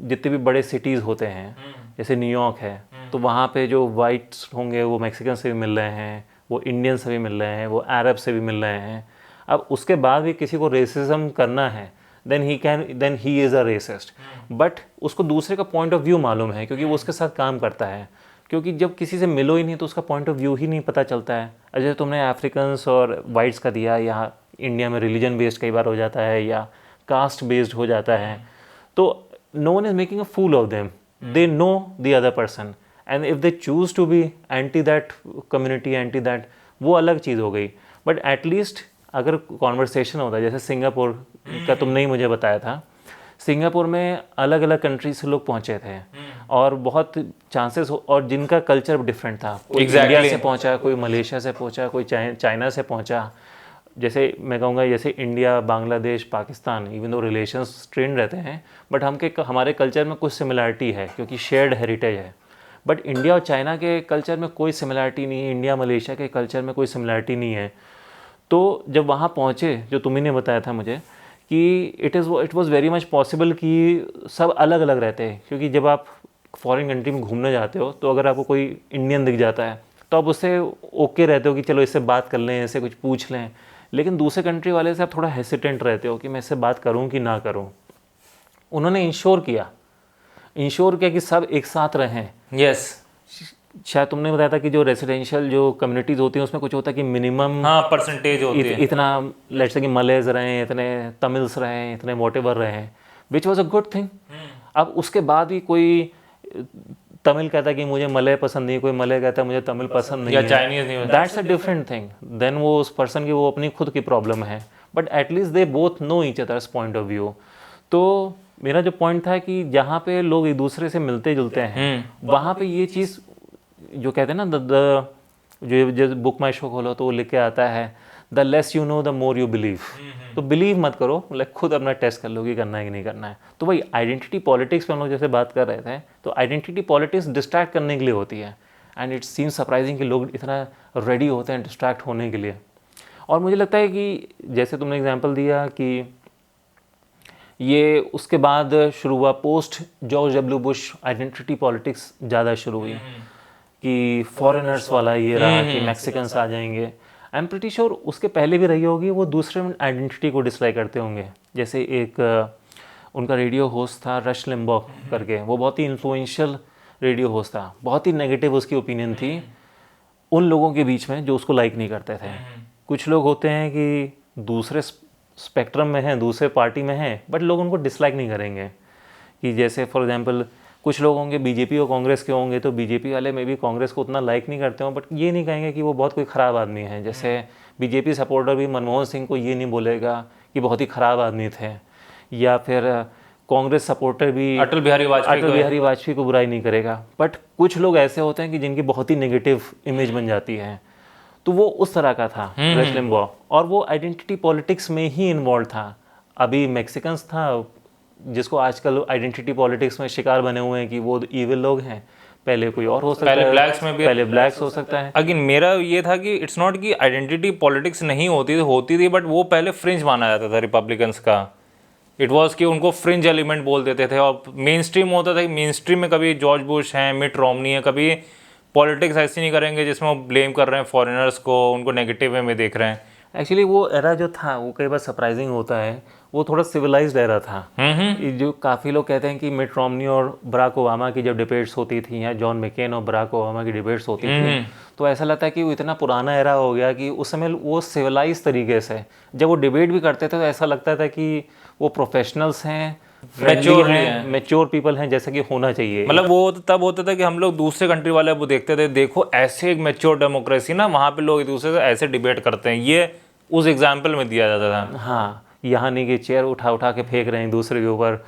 जितने भी बड़े सिटीज़ होते हैं जैसे न्यूयॉर्क है, तो वहाँ पे जो वाइट्स होंगे वो मैक्सिकन से भी मिल रहे हैं, वो इंडियन से भी मिल रहे हैं, वो अरब से भी मिल रहे हैं। अब उसके बाद भी किसी को रेसिज्म करना है then he is a racist, but उसको दूसरे का पॉइंट ऑफ व्यू मालूम है क्योंकि वो उसके साथ काम करता है। क्योंकि जब किसी से मिलो ही नहीं तो उसका पॉइंट ऑफ व्यू ही नहीं पता चलता है। जैसे तुमने अफ्रीकन्स और वाइट्स का दिया, या इंडिया में रिलीजन बेस्ड कई बार हो जाता है या कास्ट बेस्ड हो जाता है, तो no one is making a fool of them, they know the other person, and if they choose to be anti that community, anti that, वो अलग चीज़ हो गई। बट एटलीस्ट अगर कॉन्वर्सेशन होता है, जैसे सिंगापुर का तुमने ही मुझे बताया था, सिंगापुर में अलग अलग कंट्री से लोग पहुंचे थे और बहुत चांसेस और जिनका कल्चर डिफरेंट था, कोई इंडिया से पहुंचा, कोई मलेशिया से पहुंचा, कोई चाइना से पहुंचा। जैसे मैं कहूँगा जैसे India, Bangladesh, Pakistan, even though relations strain रहते हैं, बट हमारे कल्चर में कुछ सिमिलरिटी है क्योंकि शेयर्ड हेरिटेज है। बट इंडिया और चाइना के कल्चर में कोई सिमिलरिटी नहीं है, इंडिया मलेशिया के कल्चर में कोई सिमिलरिटी नहीं है। तो जब वहाँ पहुँचे, जो तुम्ही ने बताया था मुझे कि it was very much possible कि सब अलग अलग रहते हैं, क्योंकि जब आप फॉरेन कंट्री में घूमने जाते हो तो अगर आपको कोई इंडियन दिख जाता है तो आप उससे ओके रहते हो कि चलो इससे बात कर लें, इससे कुछ पूछ लें। लेकिन दूसरे कंट्री वाले से आप थोड़ा हेसिटेंट रहते हो कि मैं इससे बात करूं कि ना करूं। उन्होंने इंश्योर किया कि सब एक साथ रहें। यस, शायद तुमने बताया था कि जो रेसिडेंशियल जो कम्युनिटीज़ होती हैं उसमें कुछ होता है कि मिनिमम परसेंटेज होती है, इतना लेट्स से कि मलेज रहें, इतने तमिल्स रहें, इतने वॉटेवर रहें, which was a good thing. अब उसके बाद भी कोई तमिल कहता है कि मुझे मलय पसंद नहीं, कोई मलय कहता है मुझे तमिल पसंद नहीं, या चाइनीज नहीं, that's a different thing. Then वो उस पर्सन की वो अपनी खुद की प्रॉब्लम है, but at least they both know each others point of view. तो मेरा जो पॉइंट था कि जहाँ पे लोग एक दूसरे से मिलते जुलते हैं वहाँ पे ये चीज़ जो कहते हैं ना, जो बुक माई शो खोलो तो वो लिख के आता है the less you know the more you believe. तो बिलीव मत करो, लाइक खुद अपना टेस्ट कर लो कि करना है कि नहीं करना है। तो वही आइडेंटिटी पॉलिटिक्स पे हम लोग जैसे बात कर रहे थे, तो आइडेंटिटी पॉलिटिक्स डिस्ट्रैक्ट करने के लिए होती है, एंड इट सीम्स सरप्राइजिंग कि लोग इतना रेडी होते हैं डिस्ट्रैक्ट होने के लिए। और मुझे लगता है कि जैसे तुमने एग्जांपल दिया कि ये उसके बाद शुरू हुआ, post George W Bush identity politics ज़्यादा शुरू हुई कि फॉरेनर्स वाला ये रहा कि मैक्सिकन्स आ जाएंगे। आई एम प्रिटी श्योर उसके पहले भी रही होगी, वो दूसरे आइडेंटिटी को डिसलाइक करते होंगे। जैसे एक उनका रेडियो होस्ट था रश लिम्बो करके, वो बहुत ही इन्फ्लुएंशियल रेडियो होस्ट था, बहुत ही नेगेटिव उसकी ओपिनियन थी उन लोगों के बीच में जो उसको लाइक नहीं करते थे। कुछ लोग होते हैं कि दूसरे स्पेक्ट्रम में हैं, दूसरे पार्टी में हैं, बट लोग उनको डिसलाइक नहीं करेंगे। कि जैसे फॉर एग्जांपल कुछ लोग होंगे बीजेपी और कांग्रेस के होंगे, तो बीजेपी वाले में भी कांग्रेस को उतना लाइक नहीं करते हो, बट ये नहीं कहेंगे कि वो बहुत कोई ख़राब आदमी है। जैसे बीजेपी सपोर्टर भी मनमोहन सिंह को ये नहीं बोलेगा कि बहुत ही ख़राब आदमी थे, या फिर कांग्रेस सपोर्टर भी अटल बिहारी वाजपेयी को बुराई नहीं करेगा। बट कुछ लोग ऐसे होते हैं कि जिनकी बहुत ही नेगेटिव इमेज बन जाती है, तो वो उस तरह का था रश लिम्बो, और वो आइडेंटिटी पॉलिटिक्स में ही इन्वॉल्व था। अभी मैक्सिकन्स था जिसको आजकल आइडेंटिटी पॉलिटिक्स में शिकार बने हुए हैं कि वो इविल लोग हैं, पहले कोई और हो सकता है, पहले ब्लैक्स में भी, पहले ब्लैक्स हो सकता है। अगेन मेरा ये था कि इट्स नॉट कि आइडेंटिटी पॉलिटिक्स नहीं होती थी, बट वो पहले फ्रिंज माना जाता था रिपब्लिकन्स का। इट वाज कि उनको फ्रिंज एलिमेंट बोल देते थे, और मेन स्ट्रीम होता था कि मेन स्ट्रीम में कभी जॉर्ज बुश हैं, मिट रोमनी है, कभी पॉलिटिक्स ऐसी नहीं करेंगे जिसमें वो ब्लेम कर रहे हैं फॉरेनर्स को, उनको नेगेटिव वे में देख रहे हैं। एक्चुअली वो एरा जो था वो कई बार सरप्राइजिंग होता है, वो थोड़ा सिविलाइज्ड एरा था। जो काफ़ी लोग कहते हैं कि मिट रोमनी और बराक ओबामा की जब डिबेट्स होती थी, या जॉन मैकेन और बराक ओबामा की डिबेट्स होती थी, तो ऐसा लगता है कि वो इतना पुराना एरा हो गया कि उस समय वो सिविलाइज तरीके से जब वो डिबेट भी करते थे तो ऐसा लगता था कि वो प्रोफेशनल्स हैं, मैच्योर पीपल हैं, जैसा कि होना चाहिए। मतलब वो तब होता था कि हम लोग दूसरे कंट्री वाले वो देखते थे, देखो ऐसे एक मैच्योर डेमोक्रेसी ना, वहाँ पे लोग एक दूसरे से ऐसे डिबेट करते हैं, ये उस एग्जाम्पल में दिया जाता था। हाँ, यहाँ नहीं कि चेयर उठा उठा के फेंक रहे हैं दूसरे के ऊपर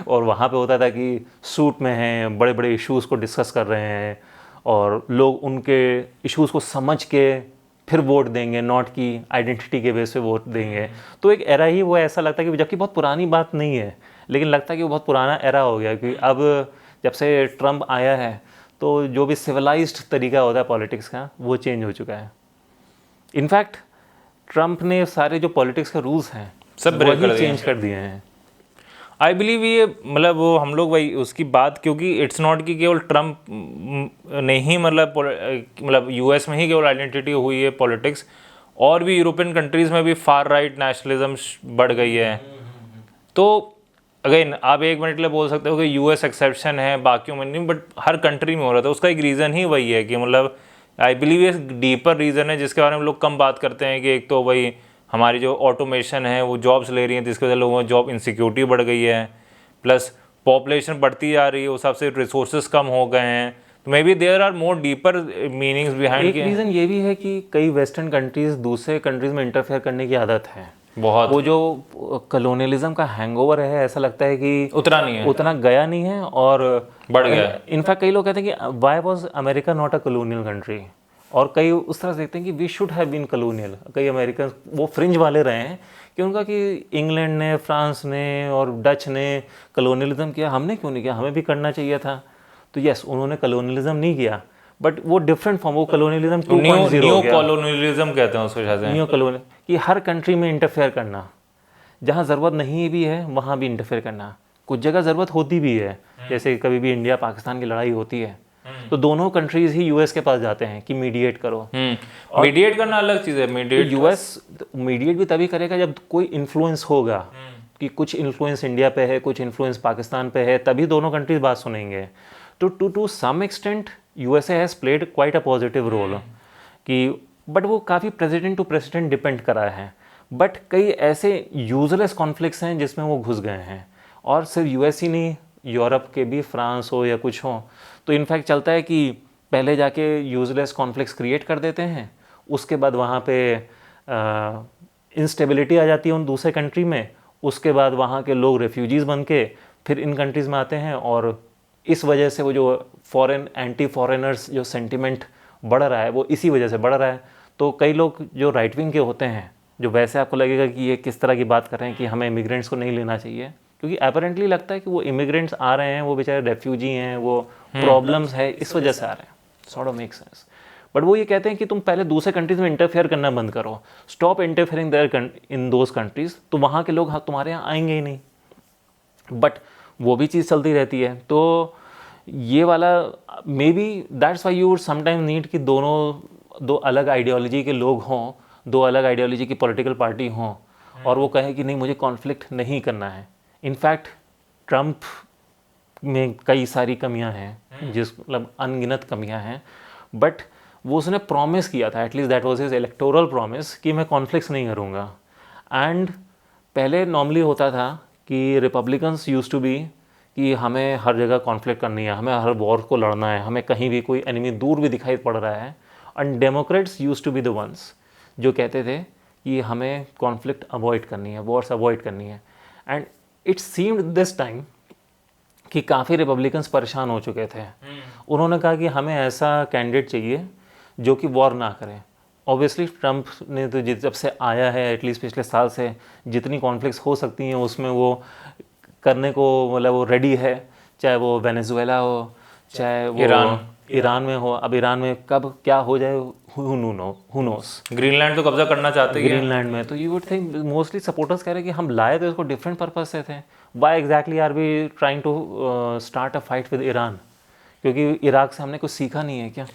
और वहाँ पे होता था कि सूट में हैं, बड़े बड़े इश्यूज़ को डिस्कस कर रहे हैं, और लोग उनके इश्यूज़ को समझ के फिर वोट देंगे, नॉट कि आइडेंटिटी के बेस पे वोट देंगे। तो एक एरा ही वो ऐसा लगता है कि जबकि बहुत पुरानी बात नहीं है, लेकिन लगता है कि वो बहुत पुराना एरा हो गया, क्योंकि अब जब से ट्रम्प आया है तो जो भी सिविलाइज्ड तरीका होता है पॉलिटिक्स का वो चेंज हो चुका है। इनफैक्ट ट्रम्प ने सारे जो पॉलिटिक्स के रूल्स हैं सब ब्रेक कर चेंज कर दिए हैं। आई बिलीव ये मतलब वो हम लोग वही उसकी बात, क्योंकि इट्स नॉट कि केवल ट्रम्प ने ही मतलब यूएस में ही केवल आइडेंटिटी हुई है पॉलिटिक्स, और भी यूरोपियन कंट्रीज़ में भी फार राइट नेशनलिज्म बढ़ गई है। तो अगेन आप एक मिनट के लिए बोल सकते हो कि यूएस एक्सेप्शन है, बाकियों में नहीं, बट हर कंट्री में हो रहा था। उसका एक रीज़न ही वही है कि मतलब आई बिलीव ये डीपर रीज़न है जिसके बारे में लोग कम बात करते हैं, कि एक तो वही हमारी जो ऑटोमेशन है वो जॉब्स ले रही है, जिसकी वजह से लोगों में जॉब इनसिक्योरिटी बढ़ गई है, प्लस पॉपुलेशन बढ़ती जा रही है, उस हिसाब से रिसोर्सेज कम हो गए हैं। तो maybe there are more deeper meanings behind. एक रीज़न ये भी है कि कई वेस्टर्न कंट्रीज़ दूसरे कंट्रीज़ में इंटरफेयर करने की आदत है बहुत। वो जो कलोनियलिज्म का हैंगओवर है, ऐसा लगता है कि उतना गया नहीं है और बढ़ गया। इनफैक्ट कई लोग कहते हैं कि why was America not a colonial country, और कई उस तरह से देखते हैं कि we should have been colonial. कई अमेरिकन वो फ्रिंज वाले रहे हैं कि उनका कि इंग्लैंड ने, फ्रांस ने और डच ने कलोनियलिज्म किया, हमने क्यों नहीं किया, हमें भी करना चाहिए था। तो यस, उन्होंने कलोनियलिज्म नहीं किया, बट वो डिफरेंट फॉर्म, वो कलोनियलिज्म 2.0 न्यू कॉलोनियलिज्म कहते हैं उसको शायद, न्यू कलोनियल, कि हर कंट्री में इंटरफेयर करना, जहाँ ज़रूरत नहीं भी है वहाँ भी इंटरफेयर करना। कुछ जगह ज़रूरत होती भी है, जैसे कभी भी इंडिया पाकिस्तान की लड़ाई होती है तो दोनों कंट्रीज ही यूएस के पास जाते हैं कि मीडिएट करो। मीडिएट करना अलग चीज़ है। मीडिएट यूएस मीडिएट भी तभी करेगा जब कोई इन्फ्लुएंस होगा, कि कुछ इन्फ्लुएंस इंडिया पे है, कुछ इन्फ्लुएंस पाकिस्तान पे है, तभी दोनों कंट्रीज बात सुनेंगे। तो to some extent USA has played quite a positive role, कि बट वो काफ़ी प्रेसिडेंट टू प्रेसिडेंट डिपेंड करा है। बट कई ऐसे यूजलेस कॉन्फ्लिक्ट्स हैं जिसमें वो घुस गए हैं, और सिर्फ यूएस ही नहीं, यूरोप के भी, फ्रांस हो या कुछ हो, तो इनफैक्ट चलता है कि पहले जाके यूजलेस कॉन्फ्लिक्ट्स क्रिएट कर देते हैं, उसके बाद वहाँ पे इंस्टेबिलिटी आ जाती है उन दूसरे कंट्री में, उसके बाद वहाँ के लोग रेफ्यूजीज़ बन के फिर इन कंट्रीज़ में आते हैं, और इस वजह से वो जो फॉरेन एंटी फॉरेनर्स जो सेंटिमेंट बढ़ रहा है वो इसी वजह से बढ़ रहा है। तो कई लोग जो राइट विंग के होते हैं, जो वैसे आपको लगेगा कि ये किस तरह की बात कर रहे हैं कि हमें इमिग्रेंट्स को नहीं लेना चाहिए, क्योंकि अपेरेंटली लगता है कि वो इमिग्रेंट्स आ रहे हैं, वो बेचारे रेफ्यूजी हैं, वो प्रॉब्लम्स है, इस वजह से आ रहे हैं, sort of make sense. But वो ये कहते हैं कि तुम पहले दूसरे कंट्रीज में इंटरफेयर करना बंद करो, stop interfering there in those countries, तो वहाँ के लोग तुम्हारे यहाँ आएंगे ही नहीं। बट वो भी चीज़ चलती रहती है। तो ये वाला may be that's why you sometime need कि दो अलग आइडियोलॉजी के लोग हों, दो अलग आइडियोलॉजी की पॉलिटिकल पार्टी हों, और वो कहें कि नहीं मुझे कॉन्फ्लिक्ट नहीं करना है। इनफैक्ट ट्रंप में कई सारी कमियां हैं, जिस मतलब अनगिनत कमियां हैं, बट वो उसने प्रॉमिस किया था, at least that was his electoral promise, कि मैं कॉन्फ्लिक्ट्स नहीं करूँगा। एंड पहले नॉर्मली होता था कि रिपब्लिकन्स यूज टू बी कि हमें हर जगह कॉन्फ्लिक्ट करनी है, हमें हर वॉर को लड़ना है, हमें कहीं भी कोई एनिमी दूर भी दिखाई पड़ रहा है। And democrats used to be the ones जो कहते थे कि हमें कॉन्फ्लिक्ट अवॉइड करनी है, वॉर्स अवॉइड करनी है। And it seemed this time कि काफ़ी रिपब्लिकन्स परेशान हो चुके थे। उन्होंने कहा कि हमें ऐसा कैंडिडेट चाहिए जो कि वॉर ना करे। ऑब्वियसली ट्रंप ने तो जब से आया है, एटलीस्ट पिछले साल से, जितनी कॉन्फ्लिक्ट्स हो सकती हैं उसमें वो करने को मतलब वो रेडी है, चाहे वो वेनेजुएला हो, चाहे वो ईरान में हो। अब ईरान में कब क्या हो जाए हु नोस। ग्रीनलैंड तो कब्जा करना चाहते हैं ग्रीनलैंड में, तो you would think mostly supporters कह रहे हैं कि हम लाए तो इसको डिफरेंट पर्पज से थे। Why exactly are we trying to start a fight with Iran? क्योंकि इराक से हमने कुछ सीखा नहीं है क्या?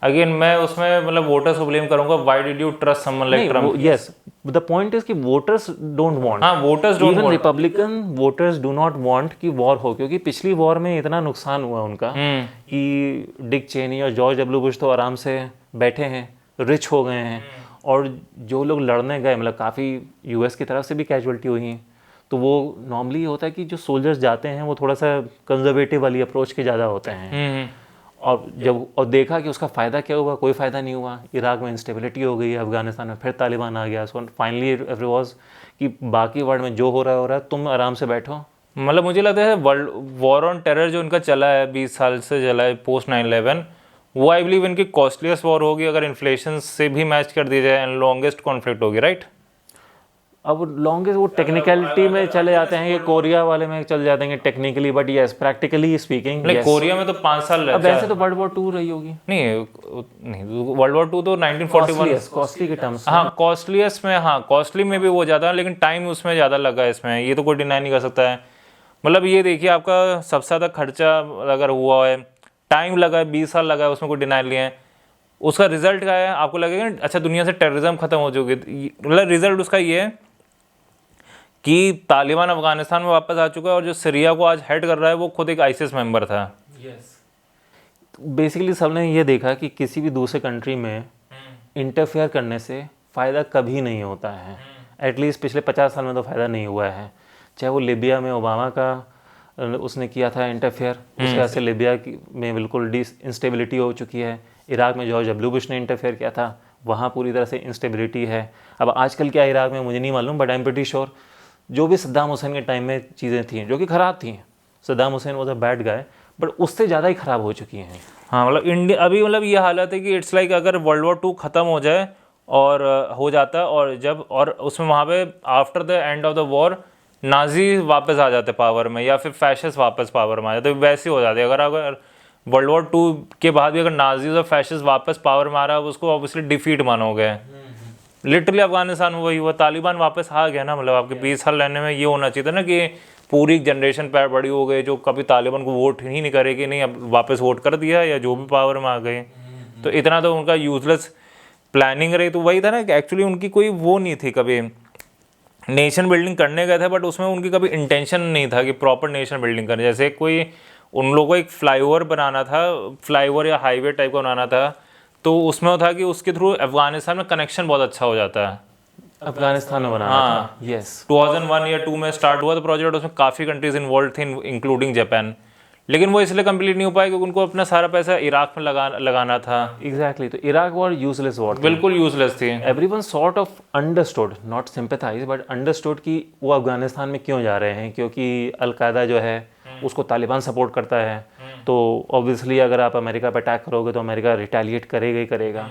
अगेन मैं उसमें मतलब वोटर्स को ब्लेम करूंगा, why did you trust someone like Trump? Yes, the point is कि वोटर्स डोंट वांट, हाँ voters don't want, Republican voters do not want कि वॉर हो, क्योंकि पिछली वॉर में इतना नुकसान हुआ उनका कि डिक चेनी और जॉर्ज डब्ल्यू बुश तो आराम से बैठे हैं, रिच हो गए हैं, और जो लोग लड़ने गए मतलब काफ़ी यूएस की तरफ से भी कैजुअलिटी हुई हैं। तो वो नॉर्मली होता है कि जो सोल्जर्स जाते हैं वो थोड़ा सा कंजर्वेटिव वाली अप्रोच के ज़्यादा होते हैं। और देखा कि उसका फ़ायदा क्या हुआ, कोई फ़ायदा नहीं हुआ। इराक में इंस्टेबिलिटी हो गई, अफगानिस्तान में फिर तालिबान आ गया। सो फाइनली एवरी वॉज कि बाकी वर्ल्ड में जो हो रहा है तुम आराम से बैठो। मतलब मुझे लगता है वर्ल्ड वॉर ऑन टेरर जो इनका चला है 20 साल से चला है पोस्ट 9/11, वो आई बिलीव इनकी कॉस्टलीस्ट वॉर होगी अगर इन्फ्लेशन से भी मैच कर दी जाए, एंड लॉन्गेस्ट कॉन्फ्लिक्ट होगी, राइट? अब लॉन्गेस्ट वो टेक्निकलिटी में चले जाते हैं कि कोरिया वाले में चल जाते हैं technically, but yes practically speaking Korea में तो 5 साल अब वैसे तो वर्ल्ड वॉर 2 रही होगी। नहीं वर्ल्ड वॉर 2 तो 1941 कॉस्टली के टर्म्स, हाँ कॉस्टलीस्ट में, हाँ कॉस्टली में भी वो ज़्यादा, लेकिन टाइम उसमें ज़्यादा लगा इसमें, ये तो कोई डिनाई नहीं कर सकता है। मतलब ये देखिए आपका सबसे ज़्यादा खर्चा अगर हुआ है, टाइम लगा है, 20 साल लगा है, उसमें कोई डिनाई नहीं है। उसका रिजल्ट क्या है? आपको लगेगा अच्छा दुनिया से टेररिज्म खत्म हो चुकी, मतलब रिजल्ट उसका ये है कि तालिबान अफगानिस्तान में वापस आ चुका है, और जो सीरिया को आज हेड कर रहा है वो खुद एक आईसिस मेंबर था। बेसिकली सबने ये देखा कि किसी भी दूसरे कंट्री में इंटरफेयर करने से फ़ायदा कभी नहीं होता है। एटलीस्ट पिछले 50 साल में तो फ़ायदा नहीं हुआ है। चाहे वो लिबिया में ओबामा का उसने किया था इंटरफेयर, उसके वजह से लिबिया में बिल्कुल इंस्टेबिलिटी हो चुकी है। इराक में जॉर्ज डब्ल्यू बुश ने इंटरफेयर किया था, वहाँ पूरी तरह से इंस्टेबिलिटी है। अब आजकल क्या इराक में मुझे नहीं मालूम, but I am pretty sure जो भी सद्दाम हुसैन के टाइम में चीज़ें थी जो कि ख़राब थी, Saddam Hussain was a bad guy, but उससे ज़्यादा ही ख़राब हो चुकी हैं। हाँ मतलब इंडिया अभी मतलब ये हालत है कि इट्स लाइक अगर वर्ल्ड वॉर 2 ख़त्म हो जाए और हो जाता है, और जब और उसमें वहाँ पे after the end of the war Nazi वापस आ जाते पावर में, या फिर फैशिस्ट वापस पावर में आ जाते, वैसे हो जाते। अगर वर्ल्ड वॉर 2 के बाद भी अगर नाजीज और फैशिस्ट वापस पावर में आ रहा है, उसको ऑब्वियसली डिफीट मानोगे। लिटरली अफगानिस्तान में वही हुआ, तालिबान वापस आ गया ना। मतलब आपके 20 साल रहने में ये होना चाहिए था ना कि पूरी जनरेशन पैर बड़ी हो गई जो कभी तालिबान को वोट ही नहीं करेगी, नहीं अब वापस वोट कर दिया, या जो भी पावर में आ गए। तो इतना तो उनका यूजलेस प्लानिंग रही। तो वही था ना कि एक्चुअली उनकी कोई वो नहीं थी, कभी नेशन बिल्डिंग करने गए थे, बट उसमें उनकी कभी इंटेंशन नहीं था कि प्रॉपर नेशन बिल्डिंग करनी। जैसे कोई उन लोगों को एक फ्लाईओवर बनाना था, फ्लाईओवर या हाईवे टाइप का बनाना था, तो उसमें वो था कि उसके थ्रू अफगानिस्तान में कनेक्शन बहुत अच्छा हो जाता है। अफगानिस्तान में बनाना था, यस 2001 या 2 में स्टार्ट हुआ था प्रोजेक्ट, उसमें काफ़ी कंट्रीज इन्वॉल्व थी इंक्लूडिंग जापान। लेकिन वो इसलिए कंप्लीट नहीं हो पाया क्योंकि उनको अपना सारा पैसा इराक में लगाना था। एग्जैक्टली, तो इराक वॉर यूजलेस वॉर, बिल्कुल यूजलेस थी। Everyone sort of understood, not sympathise, but understood कि वो अफगानिस्तान में क्यों जा रहे हैं, क्योंकि अलकायदा जो है उसको तालिबान सपोर्ट करता है। तो ऑब्वियसली अगर आप अमेरिका पर अटैक करोगे तो अमेरिका रिटेलिएट करेगा ही करेगा।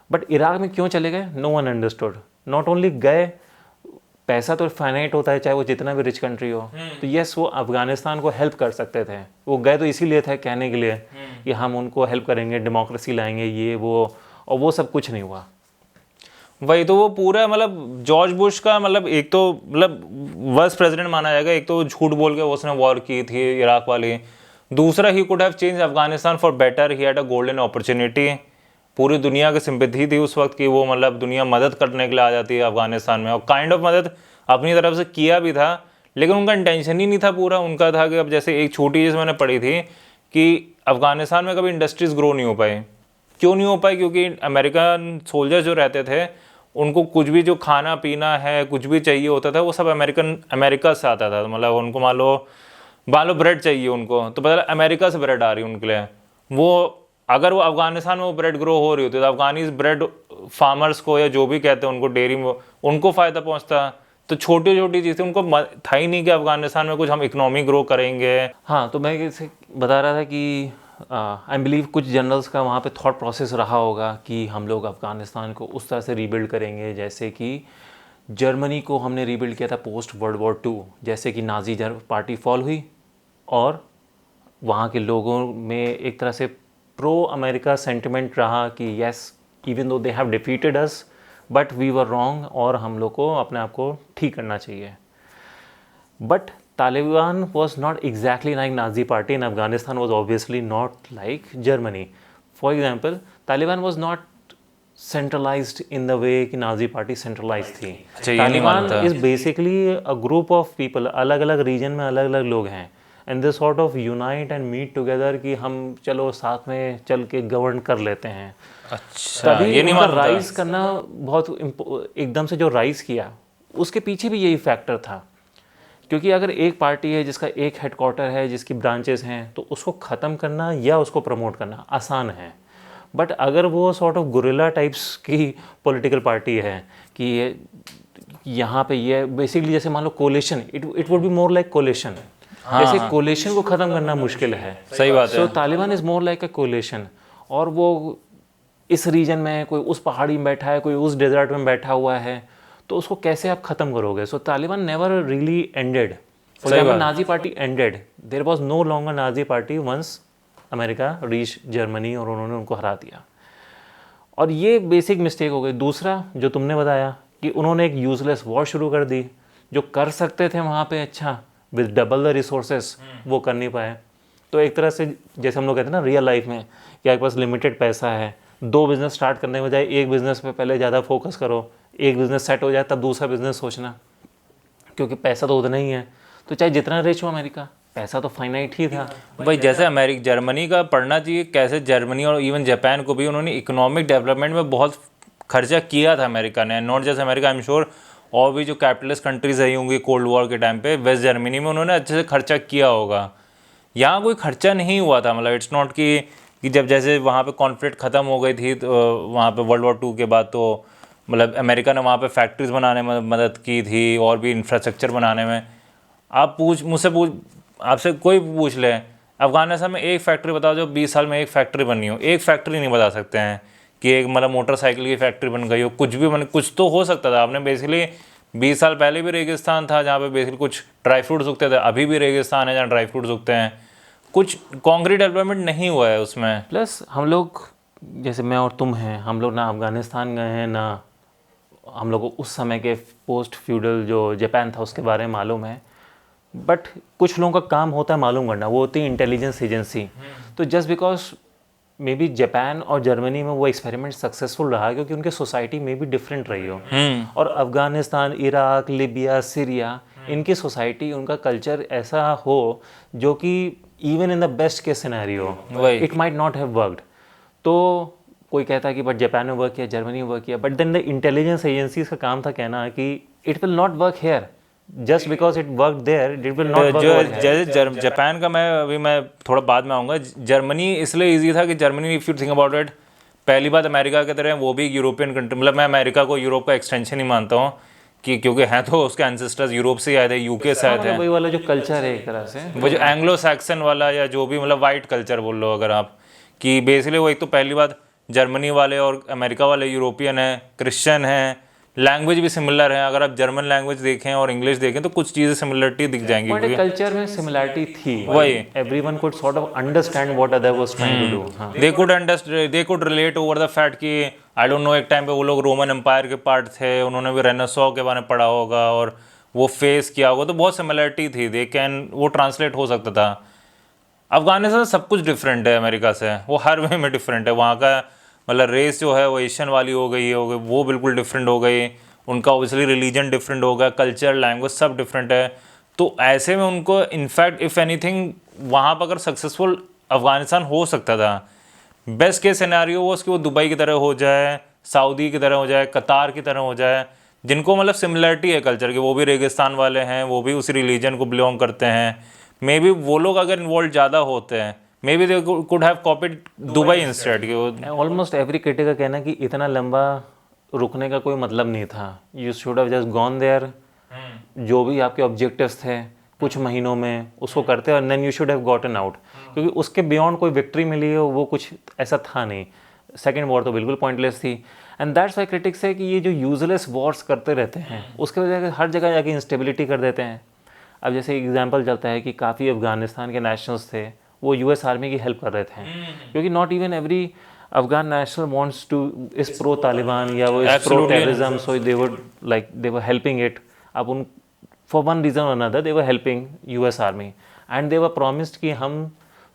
बट इराक में क्यों चले गए, no one understood. Not only गए, पैसा तो फाइनाइट होता है चाहे वो जितना भी रिच कंट्री हो, तो यस वो अफगानिस्तान को हेल्प कर सकते थे, वो गए तो इसीलिए थे कहने के लिए कि हम उनको हेल्प करेंगे, डेमोक्रेसी लाएंगे, ये वो, और वो सब कुछ नहीं हुआ। वही तो, वो पूरा मतलब जॉर्ज बुश का मतलब एक तो मतलब वर्स्ट प्रेसिडेंट माना जाएगा। एक तो झूठ बोल के उसने वॉर की थी इराक वाली, दूसरा he could have change Afghanistan for better, he had a golden opportunity. पूरी दुनिया की सिंपैथी थी उस वक्त की, वो मतलब दुनिया मदद करने के लिए आ जाती है अफगानिस्तान में, और काइंड ऑफ मदद अपनी तरफ से किया भी था, लेकिन उनका इंटेंशन ही नहीं था पूरा। उनका था कि अब जैसे एक छोटी चीज़ मैंने पढ़ी थी कि अफगानिस्तान में कभी इंडस्ट्रीज ग्रो नहीं हो पाई। क्यों नहीं हो पाई? क्योंकि अमेरिकन सोल्जर जो रहते थे उनको कुछ भी जो खाना पीना है कुछ भी चाहिए होता था वो सब अमेरिका से आता था। मतलब उनको मान लो ब्रेड चाहिए उनको, तो पता चला अमेरिका से ब्रेड आ रही है उनके लिए। वो अगर वो अफगानिस्तान में वो ब्रेड ग्रो हो रही होती तो अफगानी ब्रेड फार्मर्स को या जो भी कहते हैं उनको, डेयरी में उनको फ़ायदा पहुंचता। तो छोटी छोटी चीज़ें उनको था ही नहीं कि अफगानिस्तान में कुछ हम इकोनॉमी ग्रो करेंगे। हाँ, तो मैं इसे बता रहा था कि आई बिलीव कुछ जनरल्स का वहाँ पे थॉट प्रोसेस रहा होगा कि हम लोग अफ़गानिस्तान को उस तरह से रीबिल्ड करेंगे जैसे कि जर्मनी को हमने रीबिल्ड किया था पोस्ट वर्ल्ड वॉर 2, जैसे कि नाजी पार्टी फॉल हुई और वहाँ के लोगों में एक तरह से प्रो अमेरिका सेंटिमेंट रहा कि yes even though they have defeated us but we were wrong, और हम लोग को अपने आप को ठीक करना चाहिए। But Taliban was not exactly like Nazi party, and Afghanistan was obviously not like Germany. For example, Taliban was not centralized in the way कि Nazi party centralized थी। Taliban is basically a group of people, अलग अलग region में अलग अलग लोग हैं, and they sort of unite and meet together कि हम चलो साथ में चल के गवर्न कर लेते हैं। अच्छा, तभी ये नहीं उनका मानता। राइज करना बहुत एकदम से जो राइज किया उसके पीछे भी यही फैक्टर था, क्योंकि अगर एक पार्टी है जिसका एक हेडक्वार्टर है, जिसकी ब्रांचेस हैं, तो उसको ख़त्म करना या उसको प्रमोट करना आसान है। बट अगर वो सॉर्ट ऑफ गुरिल्ला टाइप्स की पॉलिटिकल पार्टी है कि यहाँ पे ये बेसिकली जैसे मान लो coalition, it would be more like coalition. जैसे कोलेशन को ख़त्म करना मुश्किल है। सही बात है। So Taliban is more like a coalition, और वो इस रीजन में कोई उस पहाड़ी में बैठा है, कोई उस डेजर्ट में बैठा हुआ है, तो उसको कैसे आप ख़त्म करोगे? So Taliban never really ended. For example Nazi party ended, there was no longer Nazi party once America reach Germany और उन्होंने उनको हरा दिया। और ये बेसिक मिस्टेक हो गई। दूसरा जो तुमने बताया कि उन्होंने एक यूजलेस वॉर शुरू कर दी, जो कर सकते थे वहाँ पे अच्छा विद डबल द रिसोर्सेस, वो कर नहीं पाए। तो एक तरह से जैसे हम लोग कहते हैं ना रियल लाइफ में कि आपके पास लिमिटेड पैसा है, 2 बिज़नेस स्टार्ट करने के बजाय एक बिज़नेस पे पहले ज़्यादा फोकस करो, एक बिज़नेस सेट हो जाए तब दूसरा बिज़नेस सोचना, क्योंकि पैसा तो उतना ही है। तो चाहे जितना रिच हो अमेरिका, पैसा तो फाइनाइट ही था। भाई जैसे जर्मनी का पढ़ना चाहिए कैसे जर्मनी और इवन जापान को भी उन्होंने इकोनॉमिक डेवलपमेंट में बहुत खर्चा किया था अमेरिका ने। Not just America, I am sure और भी जो कैपिटलिस्ट कंट्रीज रही होंगी कोल्ड वॉर के टाइम पे, वेस्ट जर्मनी में उन्होंने अच्छे से खर्चा किया होगा। यहाँ कोई खर्चा नहीं हुआ था। मतलब इट्स नॉट कि जब जैसे वहाँ पे कॉन्फ्लिक्ट ख़त्म हो गई थी तो वहाँ पे वर्ल्ड वॉर 2 के बाद, तो मतलब अमेरिका ने वहाँ पे फैक्ट्रीज बनाने में मदद की थी और भी इंफ्रास्ट्रक्चर बनाने में। आप आपसे कोई पूछ ले अफगानिस्तान में एक फैक्ट्री बताओ जो 20 साल में एक फैक्ट्री बनी हो, एक फैक्ट्री नहीं बता सकते हैं कि एक मतलब मोटरसाइकिल की फैक्ट्री बन गई हो, कुछ भी बन, कुछ तो हो सकता था। आपने बेसिकली 20 साल पहले भी रेगिस्तान था जहाँ पे बेसिकली कुछ ड्राई फ्रूट्स उगते थे, अभी भी रेगिस्तान है जहाँ ड्राई फ्रूट्स उगते हैं, कुछ कॉन्क्रीट डेवलपमेंट नहीं हुआ है उसमें। प्लस हम लोग जैसे मैं और तुम हैं, हम लोग ना अफगानिस्तान गए हैं, ना हम लोग को उस समय के पोस्ट फ्यूडल जो जापान था उसके बारे में मालूम है। बट कुछ लोगों का काम होता है मालूम करना, वो होती है इंटेलिजेंस एजेंसी। तो just because may be Japan और जर्मनी में वो एक्सपेरिमेंट सक्सेसफुल रहा क्योंकि उनके सोसाइटी में भी डिफरेंट रही हो, और अफगानिस्तान, इराक, लिबिया, सीरिया, इनकी सोसाइटी, उनका कल्चर ऐसा हो जो कि even in the best case scenario it might not have worked. तो कोई कहता है कि बट जापान में वर्क किया, जर्मनी में वर्क किया, but then the intelligence agencies का काम था कहना कि it will not work here just because it work there, it will not work. जो जैसे जापान का मैं थोड़ा बाद में आऊँगा। जर्मनी इसलिए ईजी था कि Germany, if you think about it, पहली बात अमेरिका की तरह वो भी यूरोपियन कंट्री, मतलब मैं अमेरिका को यूरोप का एक्सटेंशन ही मानता हूँ कि क्योंकि हैं तो उसके एंसेस्टर्स यूरोप से आए थे, यूके से आए थे। वही वाला जो कल्चर है एक तरह से, वो जो एंग्लो सैक्सन वाला या जो भी मतलब वाइट कल्चर बोल लो अगर आप, कि बेसिकली वो एक तो पहली बात जर्मनी वाले और अमेरिका वाले यूरोपियन हैं, क्रिश्चियन हैं, लैंग्वेज भी सिमिलर है। अगर आप जर्मन लैंग्वेज देखें और इंग्लिश देखें तो कुछ चीज़ें सिमिलरिटी दिख जाएंगी, बट क्योंकि कल्चर में सिमिलरिटी थी, वही everyone could sort of understand what other was trying to do. हाँ, they could relate over the fact कि आई डोंट नो, एक टाइम पे वो लोग रोमन एम्पायर के पार्ट थे, उन्होंने भी रेनेसां के बारे में पढ़ा होगा और वो फेस किया होगा, तो बहुत सिमिलरिटी थी, दे कैन, वो ट्रांसलेट हो सकता था। अफगानिस्तान सब कुछ डिफरेंट है अमेरिका से, वो हर वे में डिफरेंट है। वहाँ का मतलब रेस जो है वो एशियन वाली हो गई, वो बिल्कुल डिफरेंट हो गई, उनका ऑब्वियसली रिलीजन डिफरेंट हो गया, कल्चर, लैंग्वेज सब डिफरेंट है। तो ऐसे में उनको इनफैक्ट इफ़ एनीथिंग वहाँ पर अगर सक्सेसफुल अफगानिस्तान हो सकता था, बेस्ट केस सिनेरियो वो उसकी वो दुबई की तरह हो जाए, सऊदी की तरह हो जाए, कतार की तरह हो जाए, जिनको मतलब सिमिलरिटी है कल्चर की, वो भी रेगिस्तान वाले हैं, वो भी उसी रिलीजन को बिलोंग करते हैं। मे बी वो लोग अगर इन्वॉल्व ज़्यादा होते हैं, may be they could have copied Dubai instead कि वो। ऑलमोस्ट एवरी क्रिटिक का कहना है कि इतना लंबा रुकने का कोई मतलब नहीं था, you should have just gone there, जो भी आपके ऑब्जेक्टिव्स थे कुछ महीनों में उसको करते और then you should have gotten out, क्योंकि उसके बियॉन्ड कोई विक्ट्री मिली हो वो कुछ ऐसा था नहीं। सेकेंड वॉर तो बिल्कुल पॉइंटलेस थी, एंड दैट्स वाई क्रिटिक्स है कि ये जो यूजलेस वॉर्स करते रहते हैं उसके वजह से हर जगह जाके इंस्टेबिलिटी कर देते हैं। अब जैसे एग्जांपल चलता है कि काफ़ी अफगानिस्तान के नेशनल्स थे वो यूएस आर्मी की हेल्प कर रहे थे, क्योंकि not even every Afghan national wants to is pro Taliban या वो is pro terrorism, so they were helping it. अब उन फॉर वन रीज़न और another they were helping US army and they were promised कि हम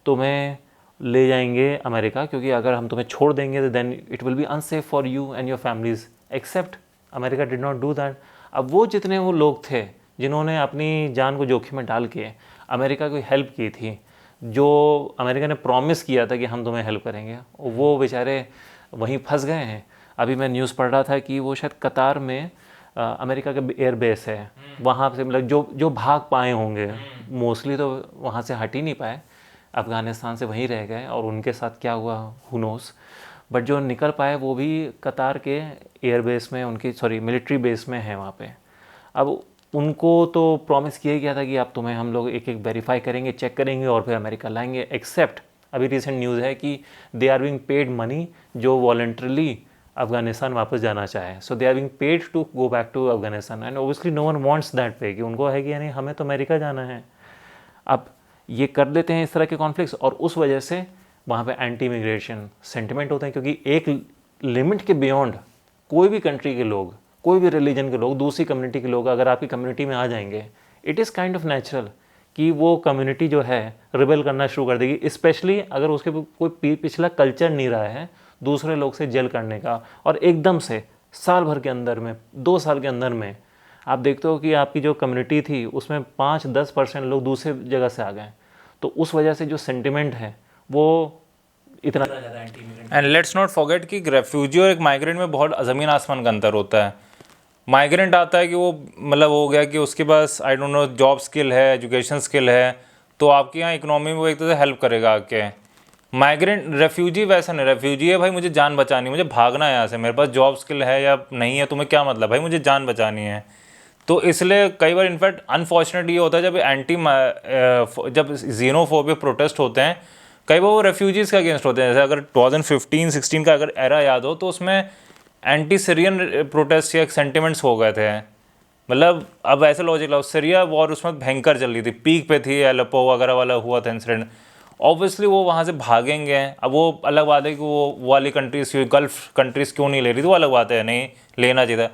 तुम्हें ले जाएंगे अमेरिका, क्योंकि अगर हम तुम्हें छोड़ देंगे तो then it will be unsafe for you and your families, except America did not do that. अब वो जितने वो लोग थे जिन्होंने अपनी जान को जोखिम में डाल के अमेरिका की हेल्प की थी, जो अमेरिका ने प्रॉमिस किया था कि हम तुम्हें हेल्प करेंगे, वो बेचारे वहीं फंस गए हैं। अभी मैं न्यूज़ पढ़ रहा था कि वो शायद कतार में अमेरिका का एयर बेस है, वहाँ से मतलब जो भाग पाए होंगे मोस्टली तो वहाँ से हट ही नहीं पाए, अफ़गानिस्तान से वहीं रह गए, और उनके साथ क्या हुआ हु नोस। बट जो निकल पाए वो भी कतार के एयर बेस में, उनकी मिलिट्री बेस में है वहाँ पे। अब उनको तो प्रॉमिस किया गया था कि अब तुम्हें हम लोग एक एक वेरीफाई करेंगे, चेक करेंगे और फिर अमेरिका लाएंगे, एक्सेप्ट अभी रिसेंट न्यूज़ है कि they are being paid money जो वॉलंटरली अफगानिस्तान वापस जाना चाहे, so they are being paid to go back to Afghanistan, and obviously no one wants that pay, कि उनको है कि यानी हमें तो अमेरिका जाना है। अब ये कर देते हैं इस तरह के कॉन्फ्लिक्ट्स, और उस वजह से वहाँ पे एंटी इमिग्रेशन सेंटिमेंट होते हैं, क्योंकि एक लिमिट के बियॉन्ड कोई भी कंट्री के लोग, कोई भी रिलीजन के लोग, दूसरी कम्युनिटी के लोग अगर आपकी कम्युनिटी में आ जाएंगे, it is kind of natural कि वो कम्युनिटी जो है रिबेल करना शुरू कर देगी, स्पेशली अगर उसके कोई पिछला कल्चर नहीं रहा है दूसरे लोग से जेल करने का, और एकदम से साल भर के अंदर में, 2 साल के अंदर में आप देखते हो कि आपकी जो कम्युनिटी थी उसमें 5-10% लोग दूसरे जगह से आ गए, तो उस वजह से जो सेंटिमेंट है वो इतना ज़्यादा anti. And let's not forget कि रेफ्यूजी और एक माइग्रेंट में बहुत ज़मीन आसमान का अंतर होता है। माइग्रेंट आता है कि वो मतलब हो गया कि उसके पास I don't know job skill है, एजुकेशन स्किल है, तो आपके यहाँ इकोनॉमी में वो एक तरह से हेल्प करेगा आके। माइग्रेंट रेफ्यूजी वैसा नहीं, रेफ्यूजी है भाई मुझे जान बचानी, मुझे भागना है यहाँ से, मेरे पास जॉब स्किल है या नहीं है तुम्हें क्या मतलब भाई, मुझे जान बचानी है। तो इसलिए कई बार इनफैक्ट अनफॉर्चुनेट ये होता है जब जीनोफोबिक प्रोटेस्ट होते हैं, कई बार वो रेफ्यूजीज़ के अगेंस्ट होते हैं। जैसे अगर 2015-16 का अगर एरा याद हो तो उसमें एंटी सीरियन प्रोटेस्ट या सेंटिमेंट्स हो गए थे। मतलब अब ऐसे लॉजिक लो, सीरिया वॉर उसमें भयंकर चल रही थी, पीक पे थी, एलेपो वगैरह वाला हुआ था इंसिडेंट, ऑब्वियसली वो वहाँ से भागेंगे। अब वो अलग बात है कि वो वाली कंट्रीज़, गल्फ कंट्रीज़ क्यों नहीं ले रही थी, वो अलग बात है, नहीं लेना चाहिए था,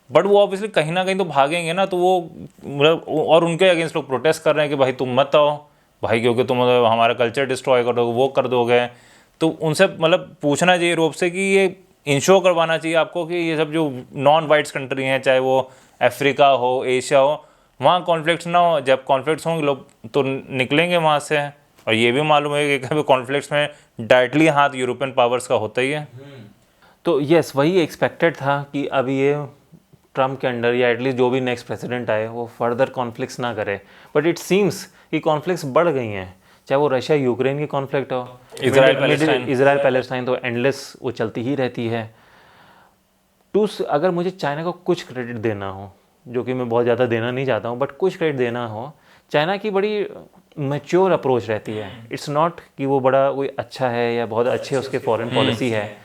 बट वो ऑब्वियसली कहीं ना कहीं तो भागेंगे ना। तो वो मतलब और उनके अगेंस्ट लोग प्रोटेस्ट कर रहे हैं कि भाई तुम मत आओ भाई, क्योंकि तुम हमारा कल्चर डिस्ट्रॉय कर दोगे, वो कर दोगे। तो उनसे मतलब पूछना चाहिए यूरोप से कि ये इंश्योर करवाना चाहिए आपको कि ये सब जो नॉन वाइट्स कंट्री हैं, चाहे वो अफ्रीका हो, एशिया हो, वहाँ कॉन्फ्लिक्ट्स ना हो। जब कॉन्फ्लिक्ट्स होंगे लोग तो निकलेंगे वहाँ से। और ये भी मालूम है कि कभी कॉन्फ्लिक्ट्स में डायरेक्टली हाथ यूरोपियन पावर्स का होता ही है। तो यस, वही एक्सपेक्टेड था कि अब ये ट्रम्प के अंडर या एटलीस्ट जो भी नेक्स्ट प्रेसिडेंट आए वो फर्दर कॉन्फ्लिक्ट्स ना करे, बट इट सीम्स कि कॉन्फ्लिक्ट्स बढ़ गई हैं। चाहे वो रशिया यूक्रेन की कॉन्फ्लिक्ट हो, इजराइल पैलेस्टाइन तो एंडलेस वो चलती ही रहती है। अगर मुझे चाइना को कुछ क्रेडिट देना हो, जो कि मैं बहुत ज़्यादा देना नहीं चाहता हूँ, बट कुछ क्रेडिट देना हो, चाइना की बड़ी मैच्योर अप्रोच रहती है। इट्स नॉट कि वो बड़ा कोई अच्छा है या बहुत अच्छे उसके फॉरेन पॉलिसी है,